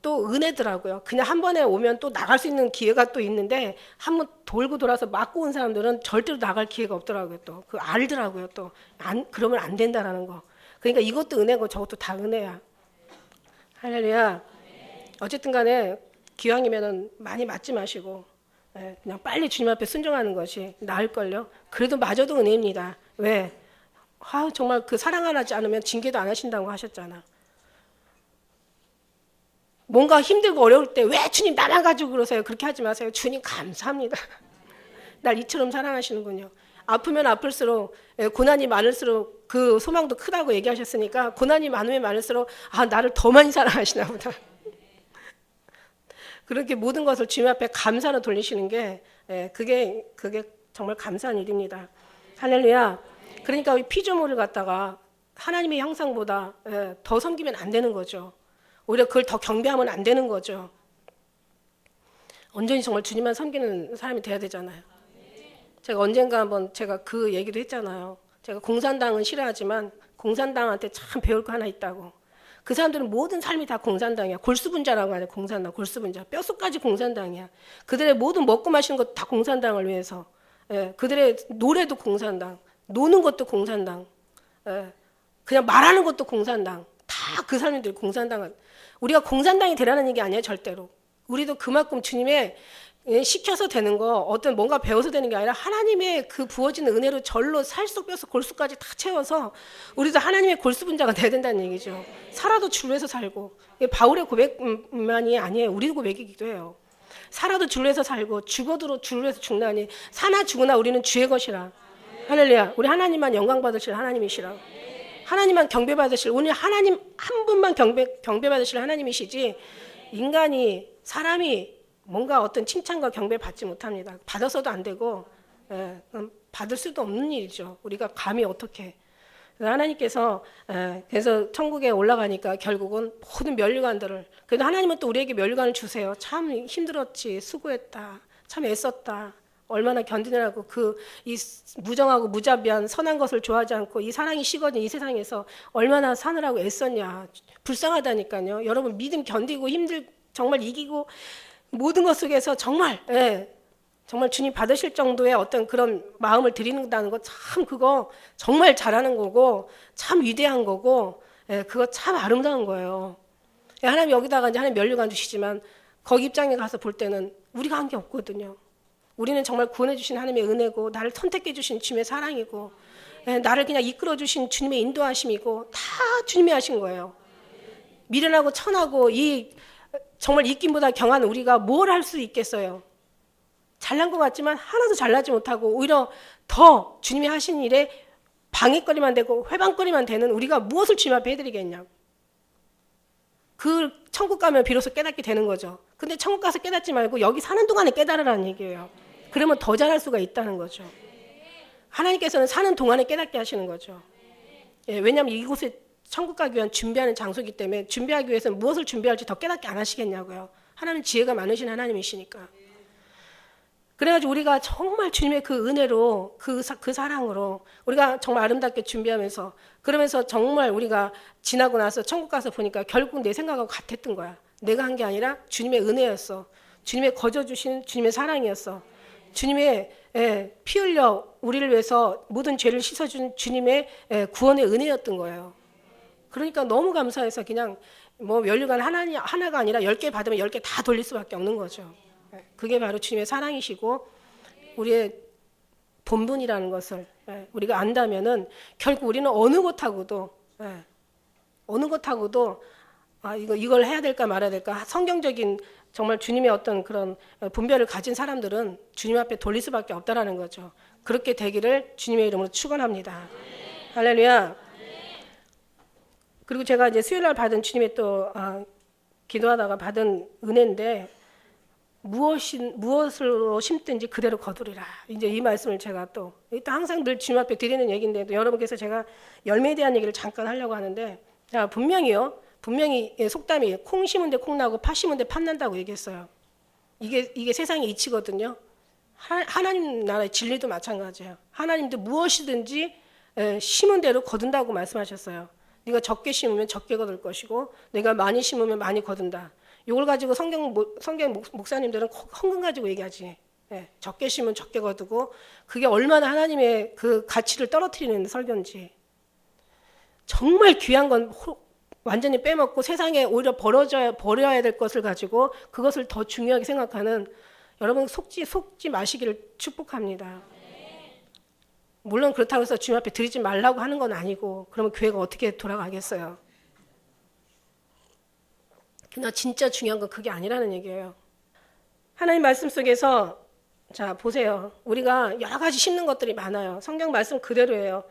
또 은혜더라고요. 그냥 한 번에 오면 또 나갈 수 있는 기회가 또 있는데 한번 돌고 돌아서 맞고 온 사람들은 절대로 나갈 기회가 없더라고요. 또 그 알더라고요. 또 그러면 안 된다라는 거. 그러니까 이것도 은혜고 저것도 다 은혜야. 할렐루야. 어쨌든 간에 기왕이면은 많이 맞지 마시고 그냥 빨리 주님 앞에 순종하는 것이 나을걸요. 그래도 마저도 은혜입니다. 왜? 정말 그 사랑 안 하지 않으면 징계도 안 하신다고 하셨잖아. 뭔가 힘들고 어려울 때 왜 주님 나만 가지고 그러세요? 그렇게 하지 마세요. 주님 감사합니다. 날 이처럼 사랑하시는군요. 아프면 아플수록 고난이 많을수록 그 소망도 크다고 얘기하셨으니까 고난이 많으면 많을수록 나를 더 많이 사랑하시나 보다. 그렇게 모든 것을 주님 앞에 감사로 돌리시는 게 그게 정말 감사한 일입니다. 할렐루야. 그러니까 우리 피조물을 갖다가 하나님의 형상보다 더 섬기면 안 되는 거죠. 오히려 그걸 더 경배하면 안 되는 거죠. 온전히 정말 주님만 섬기는 사람이 돼야 되잖아요. 제가 언젠가 한번 제가 그 얘기도 했잖아요. 제가 공산당은 싫어하지만 공산당한테 참 배울 거 하나 있다고. 그 사람들은 모든 삶이 다 공산당이야. 골수분자라고 하죠. 공산당, 골수분자. 뼛속까지 공산당이야. 그들의 모든 먹고 마시는 것도 다 공산당을 위해서. 그들의 노래도 공산당, 노는 것도 공산당, 그냥 말하는 것도 공산당. 다 그 사람들이 공산당은. 우리가 공산당이 되라는 얘기 아니에요, 절대로. 우리도 그만큼 주님의 시켜서 되는 거, 어떤 뭔가 배워서 되는 게 아니라 하나님의 그 부어지는 은혜로 절로 살속 뼈속 골수까지 다 채워서 우리도 하나님의 골수분자가 돼야 된다는 얘기죠. 살아도 주로 해서 살고. 바울의 고백만이 아니에요. 우리도 고백이기도 해요. 살아도 주로 해서 살고 죽어도 주로 해서 죽나니 사나 죽으나 우리는 주의 것이라. 할렐루야. 우리 하나님만 영광 받으실 하나님이시라. 하나님만 경배 받으실, 오늘 하나님 한 분만 경배 받으실 하나님이시지 인간이, 사람이 뭔가 어떤 칭찬과 경배 받지 못합니다. 받아서도 안 되고 받을 수도 없는 일이죠. 우리가 감히 어떻게. 하나님께서 그래서 천국에 올라가니까 결국은 모든 면류관들을, 그래도 하나님은 또 우리에게 면류관을 주세요. 참 힘들었지, 수고했다, 참 애썼다, 얼마나 견디느라고 이 무정하고 무자비한 선한 것을 좋아하지 않고 이 사랑이 식어진 이 세상에서 얼마나 사느라고 애썼냐. 불쌍하다니까요. 여러분 믿음 견디고 정말 이기고 모든 것 속에서 정말 주님 받으실 정도의 어떤 그런 마음을 드린다는 거 참 그거 정말 잘하는 거고 참 위대한 거고 그거 참 아름다운 거예요. 하나님 여기다가 이제 하나님 면류관 주시지만 거기 입장에 가서 볼 때는 우리가 한 게 없거든요. 우리는 정말 구원해 주신 하나님의 은혜고 나를 선택해 주신 주님의 사랑이고 나를 그냥 이끌어 주신 주님의 인도하심이고 다 주님이 하신 거예요. 미련하고 천하고 정말 이김보다 경한 우리가 뭘 할 수 있겠어요. 잘난 것 같지만 하나도 잘나지 못하고 오히려 더 주님이 하신 일에 방해거리만 되고 회방거리만 되는 우리가 무엇을 주님 앞에 해드리겠냐고. 그 천국 가면 비로소 깨닫게 되는 거죠. 근데 천국 가서 깨닫지 말고 여기 사는 동안에 깨달으라는 얘기예요. 그러면 더 잘할 수가 있다는 거죠. 하나님께서는 사는 동안에 깨닫게 하시는 거죠. 왜냐하면 이곳에 천국 가기 위한 준비하는 장소이기 때문에 준비하기 위해서는 무엇을 준비할지 더 깨닫게 안 하시겠냐고요. 하나님 지혜가 많으신 하나님이시니까. 그래가지고 우리가 정말 주님의 그 은혜로 그 사랑으로 우리가 정말 아름답게 준비하면서 그러면서 정말 우리가 지나고 나서 천국 가서 보니까 결국 내 생각하고 같았던 거야. 내가 한 게 아니라 주님의 은혜였어. 주님의 거저 주신 주님의 사랑이었어. 주님의 피 흘려 우리를 위해서 모든 죄를 씻어준 주님의 구원의 은혜였던 거예요. 그러니까 너무 감사해서 그냥 뭐 면류관 하나가 아니라 10개 받으면 10개 다 돌릴 수밖에 없는 거죠. 그게 바로 주님의 사랑이시고 우리의 본분이라는 것을 우리가 안다면은 결국 우리는 어느 것하고도 이걸 해야 될까 말아야 될까 성경적인 정말 주님의 어떤 그런 분별을 가진 사람들은 주님 앞에 돌릴 수밖에 없다라는 거죠. 그렇게 되기를 주님의 이름으로 축원합니다. 할렐루야. 그리고 제가 이제 수요일 날 받은 주님의 또 기도하다가 받은 은혜인데 무엇으로 심든지 그대로 거두리라. 이제 이 말씀을 제가 또 항상 늘 주님 앞에 드리는 얘기인데 여러분께서 제가 열매에 대한 얘기를 잠깐 하려고 하는데 자, 분명히 속담이 콩 심은 데 콩 나고 팥 심은 데 팥 난다고 얘기했어요. 이게 세상의 이치거든요. 하나님 나라의 진리도 마찬가지예요. 하나님도 무엇이든지 심은 대로 거둔다고 말씀하셨어요. 네가 적게 심으면 적게 거둘 것이고 내가 많이 심으면 많이 거둔다. 이걸 가지고 성경 목사님들은 헌금 가지고 얘기하지. 적게 심으면 적게 거두고 그게 얼마나 하나님의 그 가치를 떨어뜨리는 설교인지. 정말 귀한 건 완전히 빼먹고 세상에 오히려 버려야 될 것을 가지고 그것을 더 중요하게 생각하는 여러분 속지 마시기를 축복합니다. 물론 그렇다고 해서 주님 앞에 드리지 말라고 하는 건 아니고 그러면 교회가 어떻게 돌아가겠어요. 그러나 진짜 중요한 건 그게 아니라는 얘기예요. 하나님 말씀 속에서 자 보세요. 우리가 여러 가지 심는 것들이 많아요. 성경 말씀 그대로예요.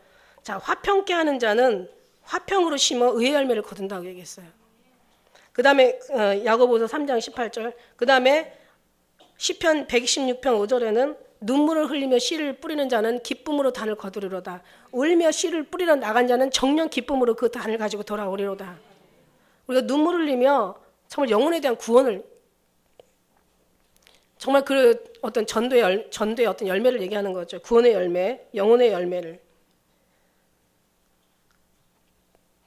자 화평케 하는 자는 화평으로 심어 의의 열매를 거둔다고 얘기했어요. 그 다음에 야고보서 3장 18절 그 다음에 시편 126편 5절에는 눈물을 흘리며 씨를 뿌리는 자는 기쁨으로 단을 거두리로다. 울며 씨를 뿌리러 나간 자는 정녕 기쁨으로 그 단을 가지고 돌아오리로다. 우리가 눈물을 흘리며 정말 영혼에 대한 구원을 정말 그 어떤 전도의 어떤 열매를 얘기하는 거죠. 구원의 열매, 영혼의 열매를.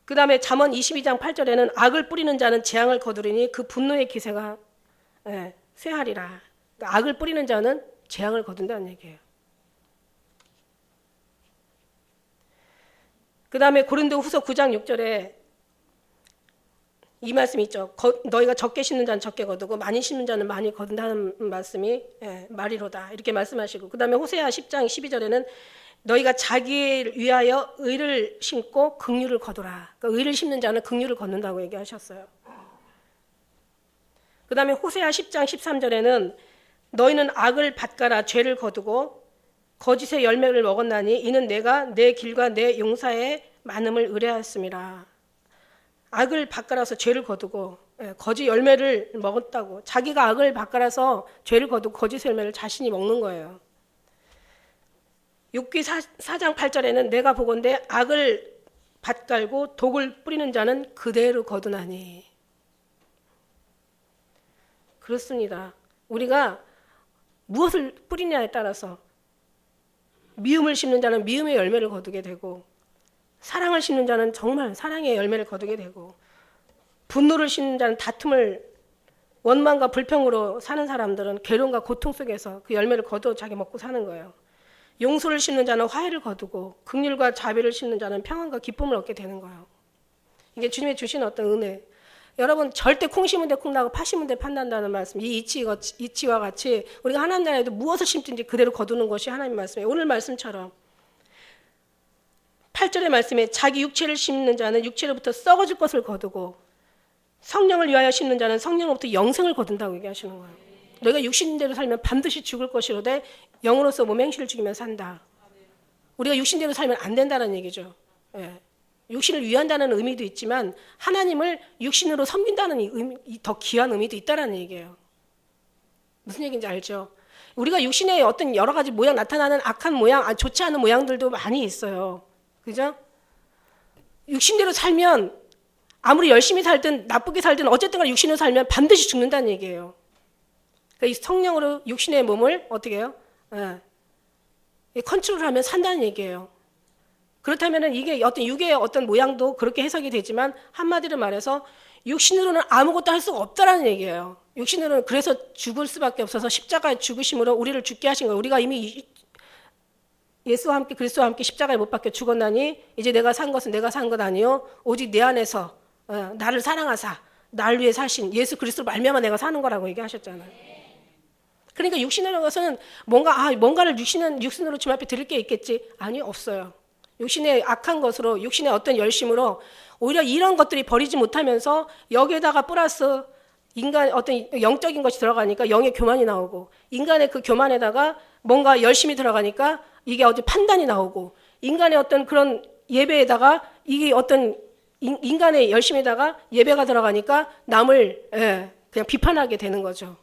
그 다음에 잠언 22장 8절에는 악을 뿌리는 자는 재앙을 거두리니 그 분노의 기세가 쇠하리라. 그러니까 악을 뿌리는 자는 재앙을 거둔다는 얘기예요. 그 다음에 고린도후서 9장 6절에 이 말씀이 있죠. 너희가 적게 심는 자는 적게 거두고 많이 심는 자는 많이 거둔다는 말씀이 말이로다. 이렇게 말씀하시고 그 다음에 호세아 10장 12절에는 너희가 자기를 위하여 의를 심고 긍휼을 거두라. 그러니까 의를 심는 자는 긍휼을 거둔다고 얘기하셨어요. 그 다음에 호세아 10장 13절에는 너희는 악을 밭가라 죄를 거두고 거짓의 열매를 먹었나니 이는 내가 내 길과 내 용사의 많음을 의뢰하였음이라. 악을 밭가라서 죄를 거두고 거짓 열매를 먹었다고. 자기가 악을 밭가라서 죄를 거두고 거짓 열매를 자신이 먹는 거예요. 욥기 4장 8절에는 내가 보건대 악을 밭갈고 독을 뿌리는 자는 그대로 거두나니. 그렇습니다. 우리가 무엇을 뿌리냐에 따라서 미움을 심는 자는 미움의 열매를 거두게 되고 사랑을 심는 자는 정말 사랑의 열매를 거두게 되고 분노를 심는 자는 다툼을 원망과 불평으로 사는 사람들은 괴로움과 고통 속에서 그 열매를 거두어 자기 먹고 사는 거예요. 용서를 심는 자는 화해를 거두고 긍휼과 자비를 심는 자는 평안과 기쁨을 얻게 되는 거예요. 이게 주님이 주신 어떤 은혜. 여러분 절대 콩 심은 데 콩 나고 팥 심은 데 팥 난다는 말씀. 이 이치와 같이 우리가 하나님 나라에도 무엇을 심든지 그대로 거두는 것이 하나님 말씀이에요. 오늘 말씀처럼 8절의 말씀에 자기 육체를 심는 자는 육체로부터 썩어질 것을 거두고 성령을 위하여 심는 자는 성령으로부터 영생을 거둔다고 얘기하시는 거예요. 너희가 육신대로 살면 반드시 죽을 것이로되 영으로서 몸의 행실을 죽이며 산다. 우리가 육신대로 살면 안 된다는 얘기죠. 육신을 위한다는 의미도 있지만 하나님을 육신으로 섬긴다는 의미, 더 귀한 의미도 있다는 얘기예요. 무슨 얘기인지 알죠? 우리가 육신의 어떤 여러 가지 모양 나타나는 악한 모양, 좋지 않은 모양들도 많이 있어요. 그죠? 육신대로 살면 아무리 열심히 살든 나쁘게 살든 어쨌든 간에 육신으로 살면 반드시 죽는다는 얘기예요. 그러니까 이 성령으로 육신의 몸을 어떻게 해요? 컨트롤하면 산다는 얘기예요. 그렇다면 이게 어떤 육의 어떤 모양도 그렇게 해석이 되지만 한마디로 말해서 육신으로는 아무것도 할 수가 없다라는 얘기예요. 육신으로는 그래서 죽을 수밖에 없어서 십자가의 죽으심으로 우리를 죽게 하신 거예요. 우리가 이미 예수와 함께 그리스도와 함께 십자가에 못 박혀 죽었나니 이제 내가 산 것은 내가 산 것 아니요 오직 내 안에서 나를 사랑하사 날 위해 사신 예수 그리스도로 말미암아 내가 사는 거라고 얘기하셨잖아요. 그러니까 육신으로서는 뭔가를 육신으로 주님 앞에 드릴 게 있겠지? 아니 없어요. 육신의 악한 것으로 육신의 어떤 열심으로 오히려 이런 것들이 버리지 못하면서 여기에다가 플러스 인간 어떤 영적인 것이 들어가니까 영의 교만이 나오고 인간의 그 교만에다가 뭔가 열심이 들어가니까 이게 어디 판단이 나오고 인간의 어떤 그런 예배에다가 이게 어떤 인간의 열심에다가 예배가 들어가니까 남을 그냥 비판하게 되는 거죠.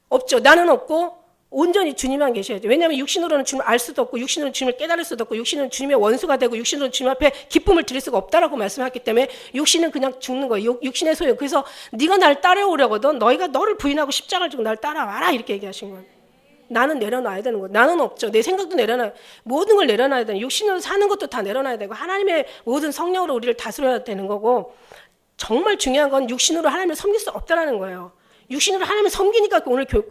없죠. 나는 없고 온전히 주님만 계셔야죠. 왜냐하면 육신으로는 주님을 알 수도 없고 육신으로는 주님을 깨달을 수도 없고 육신은 주님의 원수가 되고 육신으로는 주님 앞에 기쁨을 드릴 수가 없다라고 말씀하셨기 때문에 육신은 그냥 죽는 거예요. 육신의 소유. 그래서 네가 날 따라오려거든 너희가 너를 부인하고 십자가를 지고 날 따라와라 이렇게 얘기하신 거예요. 나는 내려놔야 되는 거예요. 나는 없죠. 내 생각도 내려놔야 모든 걸 내려놔야 되는 육신으로 사는 것도 다 내려놔야 되고 하나님의 모든 성령으로 우리를 다스려야 되는 거고 정말 중요한 건 육신으로 하나님을 섬길 수 없다라는 거예요. 육신으로 하나님을 섬기니까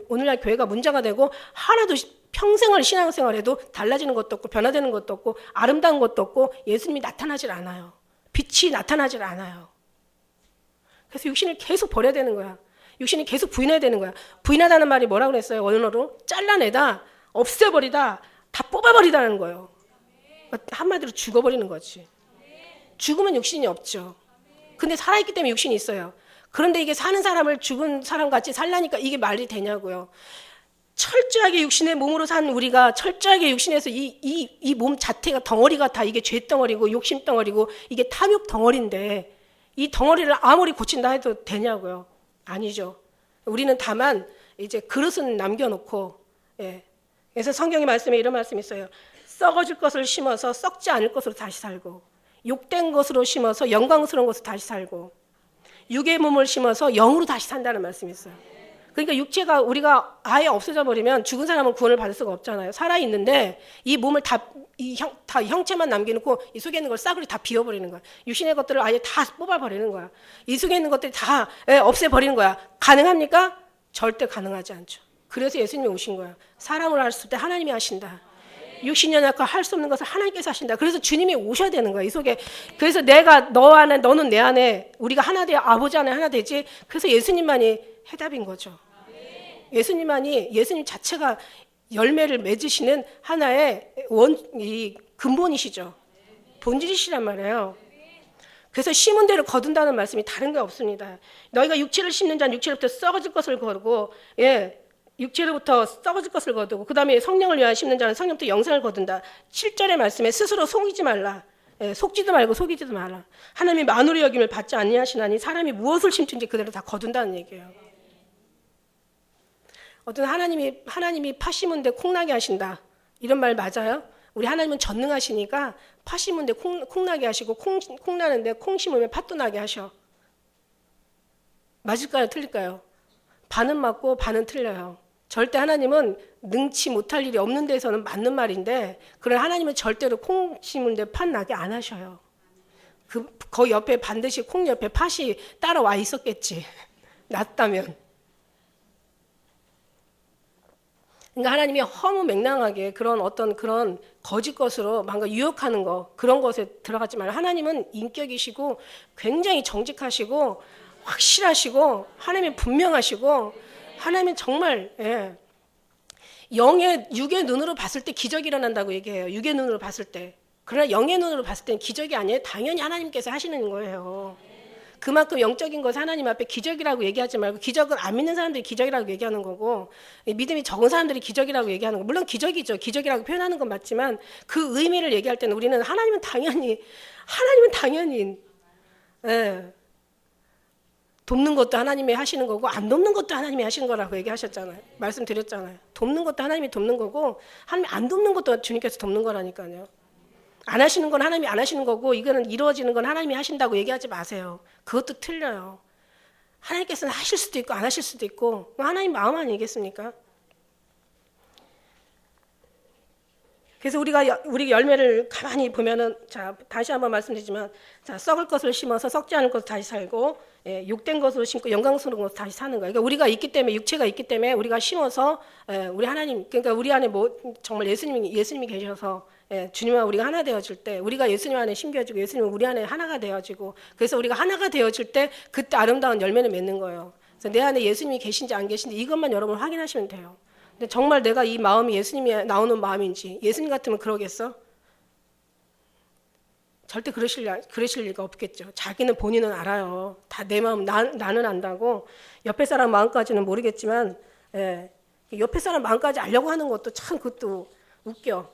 오늘날 교회가 문제가 되고 하나도 평생을 신앙생활해도 달라지는 것도 없고 변화되는 것도 없고 아름다운 것도 없고 예수님이 나타나질 않아요. 빛이 나타나질 않아요. 그래서 육신을 계속 버려야 되는 거야. 육신이 계속 부인해야 되는 거야. 부인하다는 말이 뭐라고 그랬어요? 원어로 잘라내다, 없애버리다, 다 뽑아버리다는 거예요. 한마디로 죽어버리는 거지. 죽으면 육신이 없죠. 근데 살아있기 때문에 육신이 있어요. 그런데 이게 사는 사람을 죽은 사람 같이 살라니까 이게 말이 되냐고요. 철저하게 육신의 몸으로 산 우리가 철저하게 육신에서 이 몸 자체가 덩어리가 다 이게 죄 덩어리고 욕심 덩어리고 이게 탐욕 덩어리인데 이 덩어리를 아무리 고친다 해도 되냐고요. 아니죠. 우리는 다만 이제 그릇은 남겨놓고 그래서 성경의 말씀에 이런 말씀이 있어요. 썩어질 것을 심어서 썩지 않을 것으로 다시 살고 욕된 것으로 심어서 영광스러운 것으로 다시 살고 육의 몸을 심어서 영으로 다시 산다는 말씀이 있어요. 그러니까 육체가 우리가 아예 없어져 버리면 죽은 사람은 구원을 받을 수가 없잖아요. 살아있는데 이 몸을 다 형체만 남겨놓고 이 속에 있는 걸 싸그리 다 비워버리는 거야. 육신의 것들을 아예 다 뽑아버리는 거야. 이 속에 있는 것들이 다 없애버리는 거야. 가능합니까? 절대 가능하지 않죠. 그래서 예수님이 오신 거야. 사람을 했을 때 하나님이 하신다. 육신이 연약하고 할 수 없는 것을 하나님께서 하신다. 그래서 주님이 오셔야 되는 거야. 이 속에. 그래서 내가 너 안에 너는 내 안에 우리가 하나 돼야 아버지 안에 하나 되지. 그래서 예수님만이 해답인 거죠. 예수님 자체가 열매를 맺으시는 하나의 이 근본이시죠. 본질이시란 말이에요. 그래서 심은 대로 거둔다는 말씀이 다른 게 없습니다. 너희가 육체를 심는 자는 육체로부터 썩어질 것을 거두고 육체로부터 썩어질 것을 거두고 그 다음에 성령을 위하여 심는 자는 성령부터 영생을 거둔다. 7절의 말씀에 스스로 속이지 말라. 속지도 말고 속이지도 말라. 하나님이 만우리 여김을 받지 아니하시나니 사람이 무엇을 심든지 그대로 다 거둔다는 얘기예요. 어떤 하나님이 파 심은데 콩나게 하신다. 이런 말 맞아요? 우리 하나님은 전능하시니까 파 심은데 콩나게 하시고 콩 나는데 콩 심으면 팥도 나게 하셔. 맞을까요? 틀릴까요? 반은 맞고 반은 틀려요. 절대 하나님은 능치 못할 일이 없는 데서는 맞는 말인데 그런 하나님은 절대로 콩 심은데 팥 나게 안 하셔요. 그 옆에 반드시 콩 옆에 팥이 따라와 있었겠지. 낫다면. 그러니까 하나님이 허무맹랑하게 그런 거짓 것으로 뭔가 유혹하는 거 그런 것에 들어가지 말고 하나님은 인격이시고 굉장히 정직하시고 확실하시고 하나님이 분명하시고 하나님은 정말 육의 눈으로 봤을 때 기적이 일어난다고 얘기해요. 육의 눈으로 봤을 때. 그러나 영의 눈으로 봤을 때는 기적이 아니에요. 당연히 하나님께서 하시는 거예요. 그만큼 영적인 것을 하나님 앞에 기적이라고 얘기하지 말고 기적은 안 믿는 사람들이 기적이라고 얘기하는 거고 믿음이 적은 사람들이 기적이라고 얘기하는 거 물론 기적이죠. 기적이라고 표현하는 건 맞지만 그 의미를 얘기할 때는 우리는 하나님은 당연히 돕는 것도 하나님이 하시는 거고 안 돕는 것도 하나님이 하시는 거라고 얘기하셨잖아요. 말씀드렸잖아요. 돕는 것도 하나님이 돕는 거고 하나님이 안 돕는 것도 주님께서 돕는 거라니까요. 안 하시는 건 하나님이 안 하시는 거고 이거는 이루어지는 건 하나님이 하신다고 얘기하지 마세요. 그것도 틀려요. 하나님께서는 하실 수도 있고 안 하실 수도 있고 하나님 마음 아니겠습니까? 그래서 우리 열매를 가만히 보면은 자 다시 한번 말씀드리지만 자 썩을 것을 심어서 썩지 않을 것을 다시 살고 욕된 것으로 심고 영광스러운 것을 다시 사는 거예요. 그러니까 우리가 있기 때문에 육체가 있기 때문에 우리가 심어서 우리 하나님 그러니까 우리 안에 정말 예수님이 계셔서 주님과 우리가 하나 되어질 때 우리가 예수님 안에 심겨지고 예수님은 우리 안에 하나가 되어지고 그래서 우리가 하나가 되어질 때 그때 아름다운 열매를 맺는 거예요. 그래서 내 안에 예수님이 계신지 안 계신지 이것만 여러분 확인하시면 돼요. 근데 정말 내가 이 마음이 예수님이 나오는 마음인지 예수님 같으면 그러겠어? 절대 그러실 리가 없겠죠. 자기는 본인은 알아요. 다 내 마음 나는 안다고 옆에 사람 마음까지는 모르겠지만 옆에 사람 마음까지 알려고 하는 것도 참 그것도 웃겨.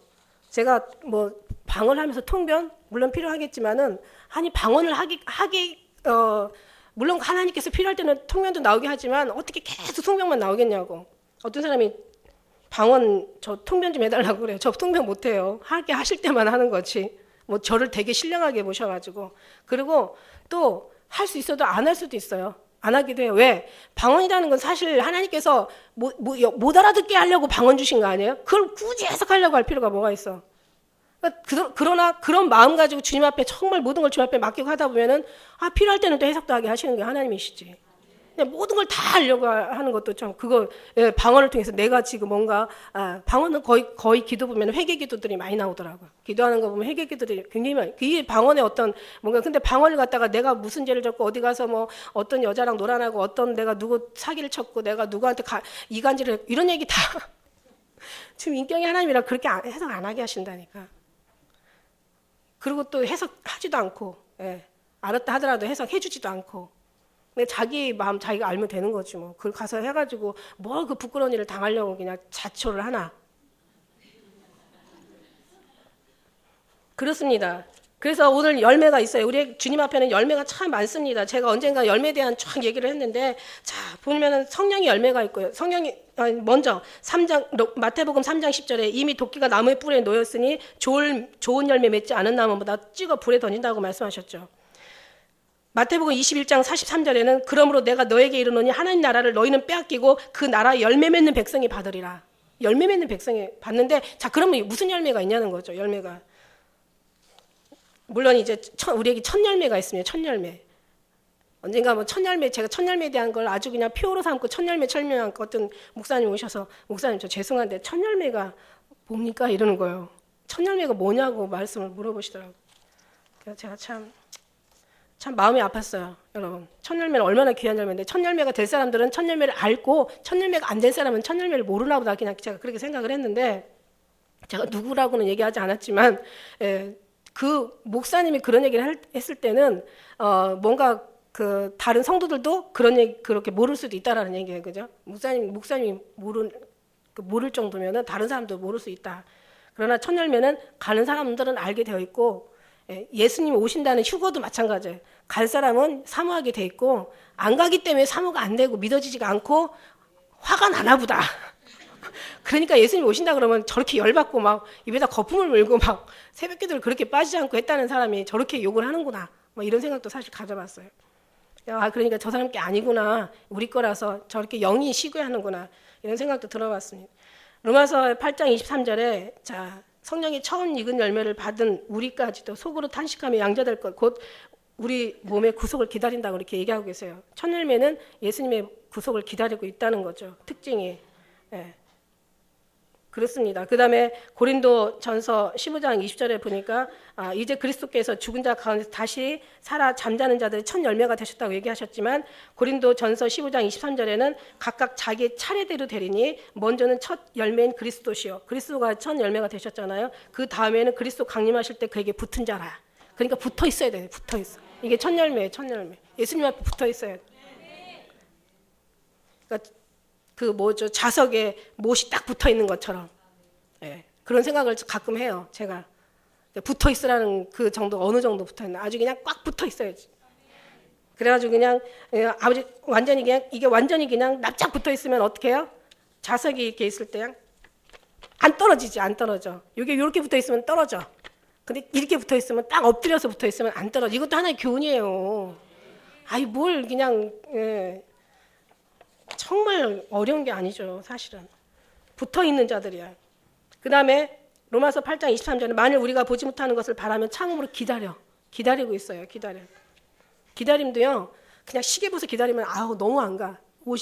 제가 뭐 방언을 하면서 통변 물론 필요하겠지만은 아니 방언을 물론 하나님께서 필요할 때는 통변도 나오게 하지만 어떻게 계속 통변만 나오겠냐고. 어떤 사람이 방언 저 통변 좀 해달라고 그래요. 저 통변 못해요. 하게 하실 때만 하는 거지. 뭐 저를 되게 신령하게 보셔가지고. 그리고 또 할 수 있어도 안 할 수도 있어요. 안 하기도 해요. 왜? 방언이라는 건 사실 하나님께서 못 알아듣게 하려고 방언 주신 거 아니에요? 그걸 굳이 해석하려고 할 필요가 뭐가 있어? 그러나 그런 마음 가지고 주님 앞에 정말 모든 걸 주님 앞에 맡기고 하다 보면은 필요할 때는 또 해석도 하게 하시는 게 하나님이시지. 그냥 모든 걸 다 하려고 하는 것도 좀 그거 방언을 통해서 내가 지금 뭔가 방언은 거의 기도 보면 회개 기도들이 많이 나오더라고요. 기도하는 거 보면 회개 기도들이 굉장히 많이. 그게 방언의 어떤 뭔가 근데 방언을 갖다가 내가 무슨 죄를 졌고 어디 가서 뭐 어떤 여자랑 놀아나고 어떤 내가 누구 사기를 쳤고 내가 누구한테 이간질을 했고 이런 얘기 다 지금 인격이 하나님이라 그렇게 해석 안 하게 하신다니까. 그리고 또 해석하지도 않고 알았다 하더라도 해석해주지도 않고. 근데 자기 마음 자기가 알면 되는 거지 뭐. 그걸 가서 해가지고 뭘 그 부끄러운 일을 당하려고 그냥 자초를 하나. 그렇습니다. 그래서 오늘 열매가 있어요. 우리 주님 앞에는 열매가 참 많습니다. 제가 언젠가 열매에 대한 쫙 얘기를 했는데 자 보면은 성령의 열매가 있고요. 성령이 먼저 3장 마태복음 3장 10절에 이미 도끼가 나무의 뿔에 놓였으니 좋은 열매 맺지 않은 나무보다 찍어 불에 던진다고 말씀하셨죠. 마태복음 21장 43절에는 그러므로 내가 너에게 이르노니 하나님 나라를 너희는 빼앗기고 그 나라 열매 맺는 백성이 받으리라. 열매 맺는 백성이 받는데 자 그러면 무슨 열매가 있냐는 거죠. 열매가. 물론 이제 우리에게 첫 열매가 있습니다. 첫 열매. 언젠가 뭐 첫 열매 제가 첫 열매에 대한 걸 아주 그냥 표로 삼고 첫 열매 설명한 어떤 목사님 오셔서 목사님 저 죄송한데 첫 열매가 뭡니까 이러는 거예요. 첫 열매가 뭐냐고 말씀을 물어보시더라고요. 그래서 제가 참 마음이 아팠어요. 여러분 첫 열매는 얼마나 귀한 열매인데 첫 열매가 될 사람들은 첫 열매를 알고 첫 열매가 안 된 사람은 첫 열매를 모르나 보다 그냥 제가 그렇게 생각을 했는데 제가 누구라고는 얘기하지 않았지만 그 목사님이 그런 얘기를 했을 때는 뭔가 그 다른 성도들도 그런 얘기 그렇게 모를 수도 있다라는 얘기예요. 그죠? 목사님이 모를 정도면은 다른 사람도 모를 수 있다. 그러나 첫 열매는 가는 사람들은 알게 되어 있고 예수님 오신다는 휴거도 마찬가지예요. 갈 사람은 사모하게 돼 있고 안 가기 때문에 사모가 안 되고 믿어지지가 않고 화가 나나 보다. 그러니까 예수님 오신다 그러면 저렇게 열받고 막 입에다 거품을 물고 막 새벽기도를 그렇게 빠지지 않고 했다는 사람이 저렇게 욕을 하는구나. 뭐 이런 생각도 사실 가져봤어요. 그러니까 저 사람 게 아니구나. 우리 거라서 저렇게 영이 시구하는구나. 이런 생각도 들어봤습니다. 로마서 8장 23절에 자 성령이 처음 익은 열매를 받은 우리까지도 속으로 탄식하며 양자될 것 곧 우리 몸의 구속을 기다린다고 이렇게 얘기하고 계세요. 첫 열매는 예수님의 구속을 기다리고 있다는 거죠. 특징이. 그렇습니다. 그 다음에 고린도 전서 15장 20절에 보니까 이제 그리스도께서 죽은 자 가운데서 다시 살아 잠자는 자들의 첫 열매가 되셨다고 얘기하셨지만 고린도 전서 15장 23절에는 각각 자기 차례대로 되리니 먼저는 첫 열매인 그리스도시요. 그리스도가 첫 열매가 되셨잖아요. 그 다음에는 그리스도 강림하실 때 그에게 붙은 자라. 그러니까 붙어 있어야 돼요. 붙어 있어. 이게 첫 열매예요. 첫 열매. 예수님 앞에 붙어 있어야 돼. 그러니까 그 뭐죠 자석에 못이 딱 붙어 있는 것처럼 그런 생각을 가끔 해요. 제가 붙어 있으라는 그 정도 어느 정도 붙어 있나 아주 그냥 꽉 붙어 있어야지. 그래가지고 그냥 아버지 완전히 그냥 이게 완전히 그냥 납작 붙어 있으면 어떻게 해요? 자석이 이렇게 있을 때 안 떨어지지 안 떨어져. 이게 이렇게 붙어 있으면 떨어져. 근데 이렇게 붙어 있으면 딱 엎드려서 붙어 있으면 안 떨어져. 이것도 하나의 교훈이에요. 아이 뭘 그냥 정말 어려운 게 아니죠. 사실은 붙어 있는 자들이야. 그 다음에 로마서 8장 23절에 만일 우리가 보지 못하는 것을 바라면 참음으로 기다리고 있어요. 기다림도요. 그냥 시계 보서 기다리면 너무 안 가.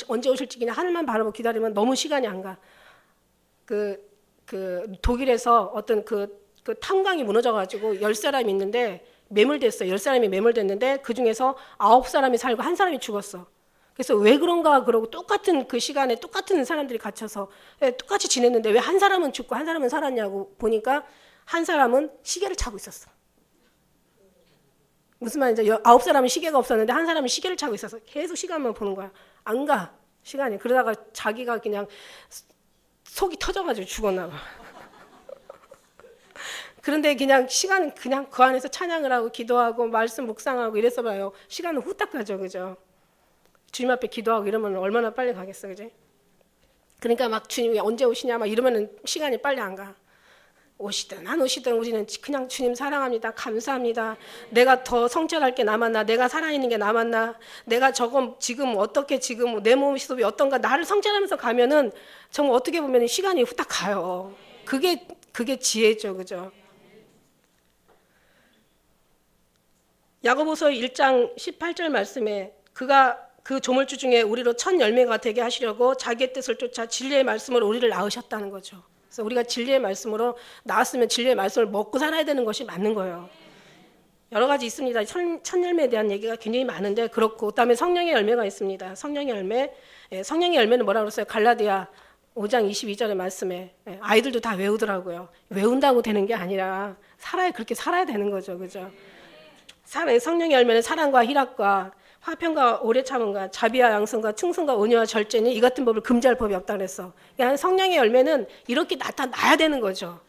언제 오실지 그냥 하늘만 바라보고 기다리면 너무 시간이 안 가. 그 독일에서 어떤 그 탄광이 무너져가지고 10사람이 있는데 매몰됐어요. 10사람이 매몰됐는데 그 중에서 9사람이 살고 한 사람이 죽었어. 그래서 왜 그런가 그러고 똑같은 그 시간에 똑같은 사람들이 갇혀서 똑같이 지냈는데 왜 한 사람은 죽고 한 사람은 살았냐고 보니까 한 사람은 시계를 차고 있었어. 무슨 말인지 9사람은 시계가 없었는데 한 사람은 시계를 차고 있어서 계속 시간만 보는 거야. 안 가 시간이. 그러다가 자기가 그냥 속이 터져가지고 죽었나 봐. 그런데 그냥 시간은 그냥 그 안에서 찬양을 하고 기도하고 말씀 묵상하고 이래서 봐요. 시간은 후딱 가죠. 그죠? 주님 앞에 기도하고 이러면 얼마나 빨리 가겠어. 그지? 그러니까 막 주님이 언제 오시냐 막 이러면은 시간이 빨리 안 가. 오시든 안 오시든 우리는 그냥 주님 사랑합니다. 감사합니다. 내가 더 성찰할 게 남았나? 내가 살아있는 게 남았나? 내가 저거 지금 어떻게 지금 내 모습이 어떤가? 나를 성찰하면서 가면은 정말 어떻게 보면 시간이 후딱 가요. 그게 지혜죠. 그죠? 야고보서 1장 18절 말씀에 그가 그 조물주 중에 우리로 첫 열매가 되게 하시려고 자기의 뜻을 쫓아 진리의 말씀으로 우리를 낳으셨다는 거죠. 그래서 우리가 진리의 말씀으로 나왔으면 진리의 말씀을 먹고 살아야 되는 것이 맞는 거예요. 여러 가지 있습니다. 첫 열매에 대한 얘기가 굉장히 많은데 그렇고 그다음에 성령의 열매가 있습니다. 성령의 열매, 성령의 열매는 뭐라고 그랬어요? 갈라디아 5장 22절의 말씀에 아이들도 다 외우더라고요. 외운다고 되는 게 아니라 그렇게 살아야 되는 거죠, 그죠? 성령의 열매는 사랑과 희락과 화평과 오래 참음과 자비와 양성과 충성과 온유와 절제니 이 같은 법을 금지할 법이 없다 그랬어. 그러니까 성령의 열매는 이렇게 나타나야 되는 거죠.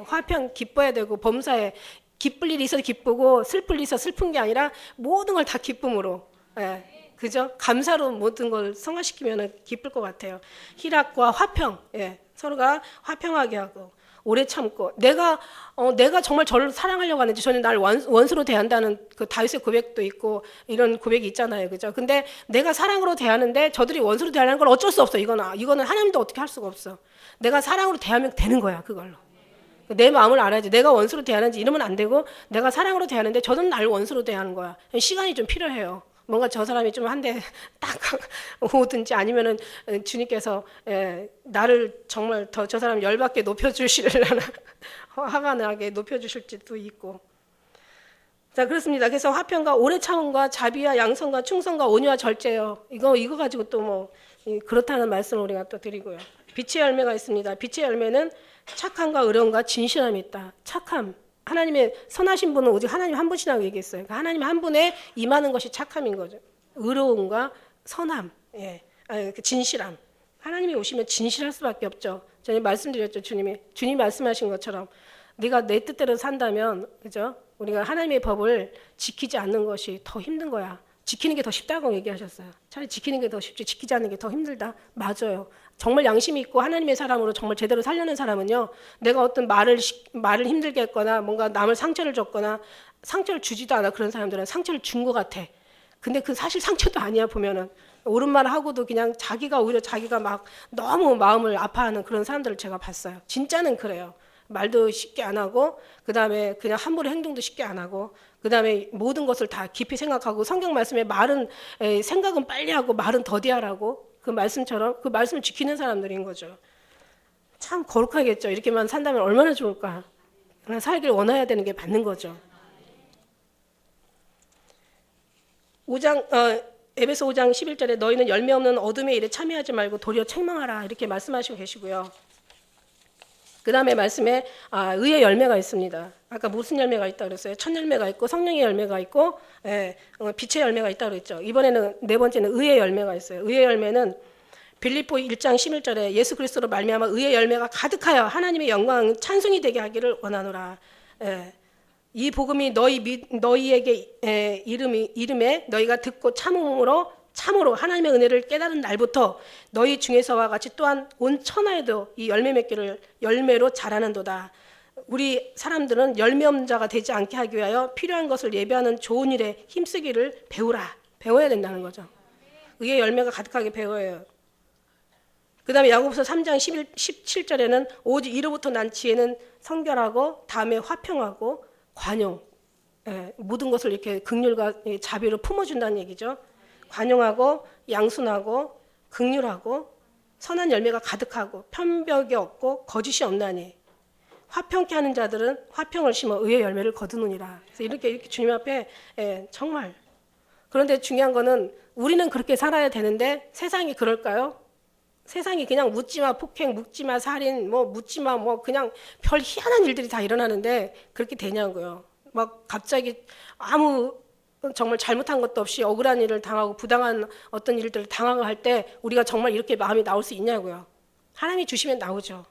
화평 기뻐야 되고 범사에 기쁠 일이 있어도 기쁘고 슬플 일이 있어 슬픈 게 아니라 모든 걸 다 기쁨으로, 그죠? 감사로 모든 걸 성화시키면 기쁠 것 같아요. 희락과 화평, 서로가 화평하게 하고 오래 참고 내가 정말 저를 사랑하려고 하는지 저는 날 원수로 대한다는 그 다윗의 고백도 있고 이런 고백이 있잖아요, 그죠? 근데 내가 사랑으로 대하는데 저들이 원수로 대하는 걸 어쩔 수 없어. 이거는 하나님도 어떻게 할 수가 없어. 내가 사랑으로 대하면 되는 거야, 그걸로. 내 마음을 알아야지. 내가 원수로 대하는지 이러면 안 되고 내가 사랑으로 대하는데 저들은 날 원수로 대하는 거야. 시간이 좀 필요해요. 뭔가 저 사람이 좀 한 대 딱 오든지 아니면은 주님께서 나를 정말 더 저 사람 열받게 높여주시려나 화가 나게 높여주실지도 있고. 자, 그렇습니다. 그래서 화평과 오래 참음과 자비와 양성과 충성과 온유와 절제요. 이거 가지고 또 뭐 그렇다는 말씀을 우리가 또 드리고요. 빛의 열매가 있습니다. 빛의 열매는 착함과 의로움과 진실함이 있다. 착함. 하나님의 선하신 분은 오직 하나님 한 분이라고 얘기했어요. 그러니까 하나님 한 분에 임하는 것이 착함인 거죠. 의로움과 선함, 진실함. 하나님이 오시면 진실할 수밖에 없죠. 저는 말씀드렸죠. 주님 말씀하신 것처럼 네가 내 뜻대로 산다면, 그죠? 우리가 하나님의 법을 지키지 않는 것이 더 힘든 거야. 지키는 게 더 쉽다고 얘기하셨어요. 차라리 지키는 게 더 쉽지 지키지 않는 게 더 힘들다. 맞아요. 정말 양심이 있고 하나님의 사람으로 정말 제대로 살려는 사람은요. 내가 어떤 말을 힘들게 했거나 뭔가 남을 상처를 줬거나 상처를 주지도 않아. 그런 사람들은 상처를 준 것 같아. 근데 그 사실 상처도 아니야. 보면은 옳은 말 하고도 그냥 오히려 자기가 막 너무 마음을 아파하는 그런 사람들을 제가 봤어요. 진짜는 그래요. 말도 쉽게 안 하고 그다음에 그냥 함부로 행동도 쉽게 안 하고 그다음에 모든 것을 다 깊이 생각하고 성경 말씀에 생각은 빨리 하고 말은 더디하라고 그 말씀처럼 그 말씀을 지키는 사람들인 거죠. 참 거룩하겠죠. 이렇게만 산다면 얼마나 좋을까. 그냥 살기를 원해야 되는 게 맞는 거죠. 에베소 5장 11절에 너희는 열매 없는 어둠의 일에 참여하지 말고 도리어 책망하라 이렇게 말씀하시고 계시고요. 그 다음에 말씀에 의의 열매가 있습니다. 아까 무슨 열매가 있다 그랬어요? 첫 열매가 있고 성령의 열매가 있고 빛의 열매가 있다 그랬죠. 이번에는 네 번째는 의의 열매가 있어요. 의의 열매는 빌립보 1장 11절에 예수 그리스도로 말미암아 의의 열매가 가득하여 하나님의 영광 찬송이 되게 하기를 원하노라. 이 복음이 너희에게 이름에 너희가 듣고 참으로 하나님의 은혜를 깨달은 날부터 너희 중에서와 같이 또한 온 천하에도 이 열매 맺기를 열매로 자라는도다. 우리 사람들은 열매 없는 자가 되지 않게 하기 위하여 필요한 것을 예배하는 좋은 일에 힘쓰기를 배워야 된다는 거죠. 의의 열매가 가득하게 배워요. 그 다음에 야고보서 3장 17절에는 오직 이로부터 난 지혜는 성결하고 다음에 화평하고 관용, 모든 것을 이렇게 긍휼과 자비로 품어준다는 얘기죠. 관용하고 양순하고 긍휼하고 선한 열매가 가득하고 편벽이 없고 거짓이 없나니 화평케 하는 자들은 화평을 심어 의의 열매를 거두느니라. 그래서 이렇게 주님 앞에 정말. 그런데 중요한 거는 우리는 그렇게 살아야 되는데 세상이 그럴까요? 세상이 그냥 묻지마 폭행, 묻지마 살인, 묻지마 그냥 별 희한한 일들이 다 일어나는데 그렇게 되냐고요. 막 갑자기 아무 정말 잘못한 것도 없이 억울한 일을 당하고 부당한 어떤 일들을 당하고 할 때 우리가 정말 이렇게 마음이 나올 수 있냐고요. 하나님이 주시면 나오죠.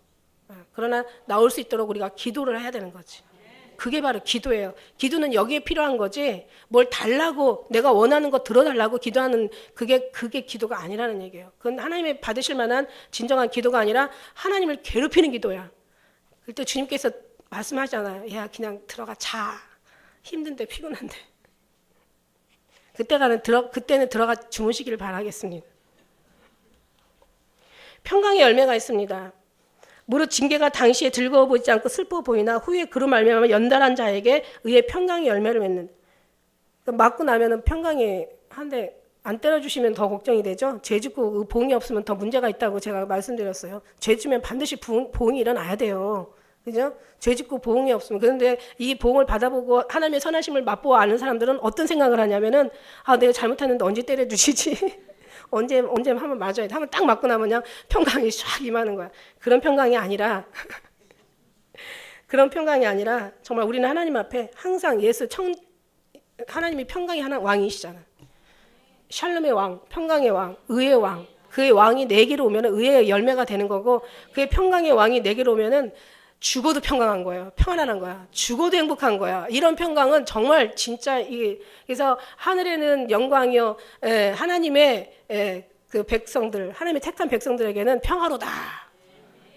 그러나 나올 수 있도록 우리가 기도를 해야 되는 거지. 그게 바로 기도예요. 기도는 여기에 필요한 거지 뭘 달라고 내가 원하는 거 들어달라고 기도하는 그게 기도가 아니라는 얘기예요. 그건 하나님의 받으실 만한 진정한 기도가 아니라 하나님을 괴롭히는 기도야. 그때 주님께서 말씀하잖아요. 야 그냥 들어가 자. 힘든데 피곤한데. 그때는 들어가 주무시기를 바라겠습니다. 평강의 열매가 있습니다. 무릇 징계가 당시에 즐거워 보이지 않고 슬퍼 보이나 후에 그로 말미암아 연단한 자에게 의의 평강의 열매를 맺는. 맞고 나면은 평강이 한데 안 때려주시면 더 걱정이 되죠. 죄 짓고 보응이 없으면 더 문제가 있다고 제가 말씀드렸어요. 죄 지면 반드시 보응이 일어나야 돼요. 그죠? 죄 짓고 보응이 없으면. 그런데 이 보응을 받아보고 하나님의 선하심을 맛보아 아는 사람들은 어떤 생각을 하냐면은 내가 잘못했는데 언제 때려주시지? 언제 하면 맞아야 돼. 하면 딱 맞고 나면 그냥 평강이 쫙 임하는 거야. 그런 평강이 아니라 정말 우리는 하나님 앞에 항상 하나님이 평강의 왕이시잖아. 샬롬의 왕, 평강의 왕, 의의 왕. 그의 왕이 내게로 오면 의의 열매가 되는 거고 그의 평강의 왕이 내게로 오면은 죽어도 평강한 거예요. 평안한 거야. 죽어도 행복한 거야. 이런 평강은 정말 진짜 그래서 하늘에는 영광이요. 하나님의 그 백성들, 하나님의 택한 백성들에게는 평화로다.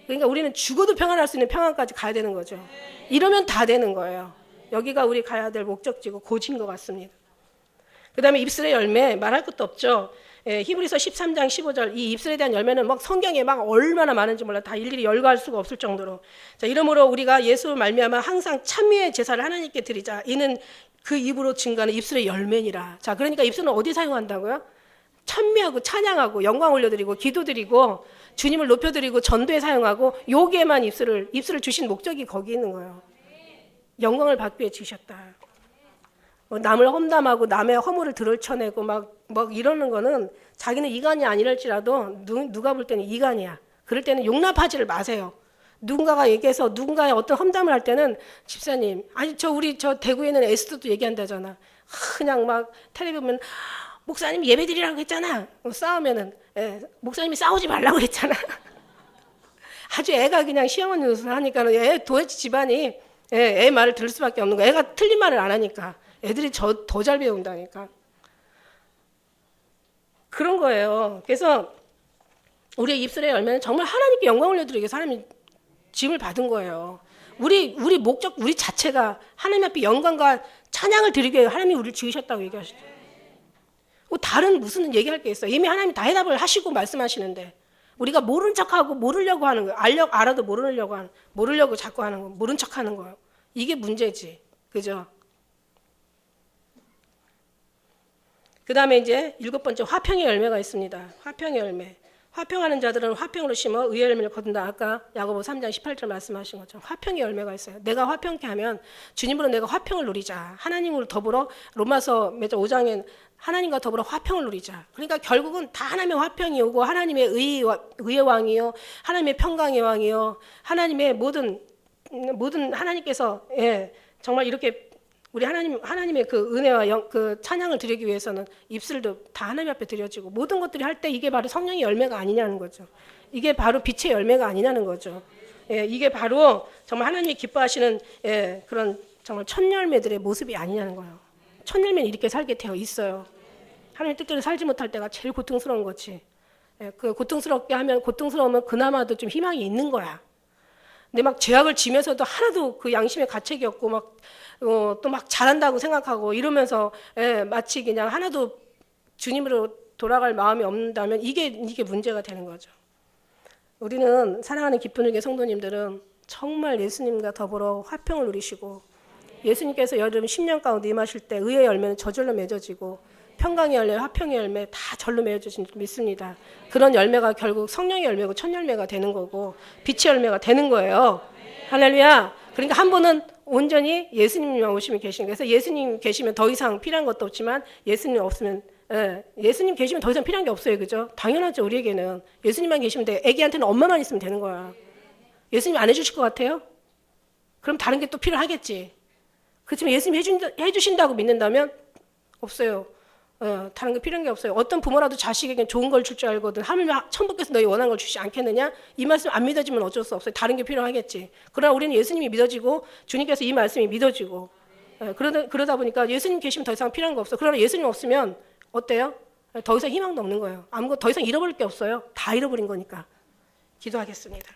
그러니까 우리는 죽어도 평안할 수 있는 평안까지 가야 되는 거죠. 이러면 다 되는 거예요. 여기가 우리 가야 될 목적지고 고지인 것 같습니다. 그 다음에 입술의 열매 말할 것도 없죠. 히브리서 13장 15절 이 입술에 대한 열매는 막 성경에 막 얼마나 많은지 몰라. 다 일일이 열거할 수가 없을 정도로. 자, 이러므로 우리가 예수 말미암아 항상 찬미의 제사를 하나님께 드리자. 이는 그 입으로 증가하는 입술의 열매니라. 자, 그러니까 입술은 어디 사용한다고요? 찬미하고 찬양하고 영광 올려드리고 기도드리고 주님을 높여드리고 전도에 사용하고 여기에만 입술을 주신 목적이 거기 있는 거예요. 영광을 받기 위해 주셨다. 남을 험담하고 남의 허물을 들을쳐내고 막 이러는 거는 자기는 이간이 아니랄지라도 누가 볼 때는 이간이야. 그럴 때는 용납하지를 마세요. 누군가가 얘기해서 누군가의 어떤 험담을 할 때는 집사님, 아니 우리 대구에는 에스더도 얘기한다잖아. 그냥 막 텔레비 보면 목사님 예배드리라고 했잖아. 싸우면은 목사님이 싸우지 말라고 했잖아. 아주 애가 그냥 시험한 뉴스를 하니까 도대체 집안이 애 말을 들을 수밖에 없는 거야. 애가 틀린 말을 안 하니까. 애들이 더 잘 배운다니까. 그런 거예요. 그래서 우리의 입술의 열매는 정말 하나님께 영광 올려드리기 위해서 하나님이 짐을 받은 거예요. 우리 목적, 우리 자체가 하나님 앞에 영광과 찬양을 드리기 위해 하나님이 우리를 지으셨다고 얘기하시죠. 다른 무슨 얘기할 게 있어요. 이미 하나님이 다 해답을 하시고 말씀하시는데 우리가 모른 척하고 모르려고 하는 거예요. 알아도 모르려고 자꾸 하는 거예요. 모른 척하는 거예요. 이게 문제지. 그죠? 그 다음에 이제 7번째 화평의 열매가 있습니다. 화평의 열매. 화평하는 자들은 화평으로 심어 의의 열매를 거둔다. 아까 야고보 3장 18절 말씀하신 것처럼 화평의 열매가 있어요. 내가 화평케 하면 주님으로 내가 화평을 누리자. 하나님으로 더불어 로마서 5장엔 하나님과 더불어 화평을 누리자. 그러니까 결국은 다 하나님의 화평이 오고 하나님의 의의 왕이요. 하나님의 평강의 왕이요. 하나님의 모든 하나님께서 정말 이렇게 우리 하나님의 그 은혜와 그 찬양을 드리기 위해서는 입술도 다 하나님 앞에 드려지고 모든 것들이 할 때 이게 바로 성령의 열매가 아니냐는 거죠. 이게 바로 빛의 열매가 아니냐는 거죠. 이게 바로 정말 하나님이 기뻐하시는 그런 정말 첫 열매들의 모습이 아니냐는 거예요. 첫 열매는 이렇게 살게 되어 있어요. 하나님 뜻대로 살지 못할 때가 제일 고통스러운 거지. 그 고통스러우면 그나마도 좀 희망이 있는 거야. 근데 막 죄악을 지면서도 하나도 그 양심의 가책이 없고 또 막 잘한다고 생각하고 이러면서 마치 그냥 하나도 주님으로 돌아갈 마음이 없는다면 이게 문제가 되는 거죠. 우리는 사랑하는 기쁜 일개 성도님들은 정말 예수님과 더불어 화평을 누리시고 예수님께서 여름 10년 가운데 임하실 때 의의 열매는 저절로 맺어지고 평강의 열매, 화평의 열매 다 절로 맺어진 줄 믿습니다. 그런 열매가 결국 성령의 열매고 첫 열매가 되는 거고 빛의 열매가 되는 거예요. 할렐루야. 그러니까 한 분은 온전히 예수님만 오시면 계시는 거예요. 그래서 예수님 계시면 더 이상 필요한 것도 없지만 예수님 없으면 예수님 계시면 더 이상 필요한 게 없어요. 그죠? 당연하죠. 우리에게는. 예수님만 계시면 돼. 애기한테는 엄마만 있으면 되는 거야. 예수님 안 해주실 것 같아요? 그럼 다른 게 또 필요하겠지. 그렇지만 예수님 해주신다고 믿는다면 없어요. 다른 거 필요한 게 없어요. 어떤 부모라도 자식에게 좋은 걸 줄 줄 알거든. 하물며 천부께서 너희 원하는 걸 주시지 않겠느냐? 이 말씀 안 믿어지면 어쩔 수 없어요. 다른 게 필요하겠지. 그러나 우리는 예수님이 믿어지고 주님께서 이 말씀이 믿어지고 그러다 보니까 예수님 계시면 더 이상 필요한 거 없어. 그러나 예수님 없으면 어때요? 더 이상 희망도 없는 거예요. 아무것도 더 이상 잃어버릴 게 없어요. 다 잃어버린 거니까. 기도하겠습니다.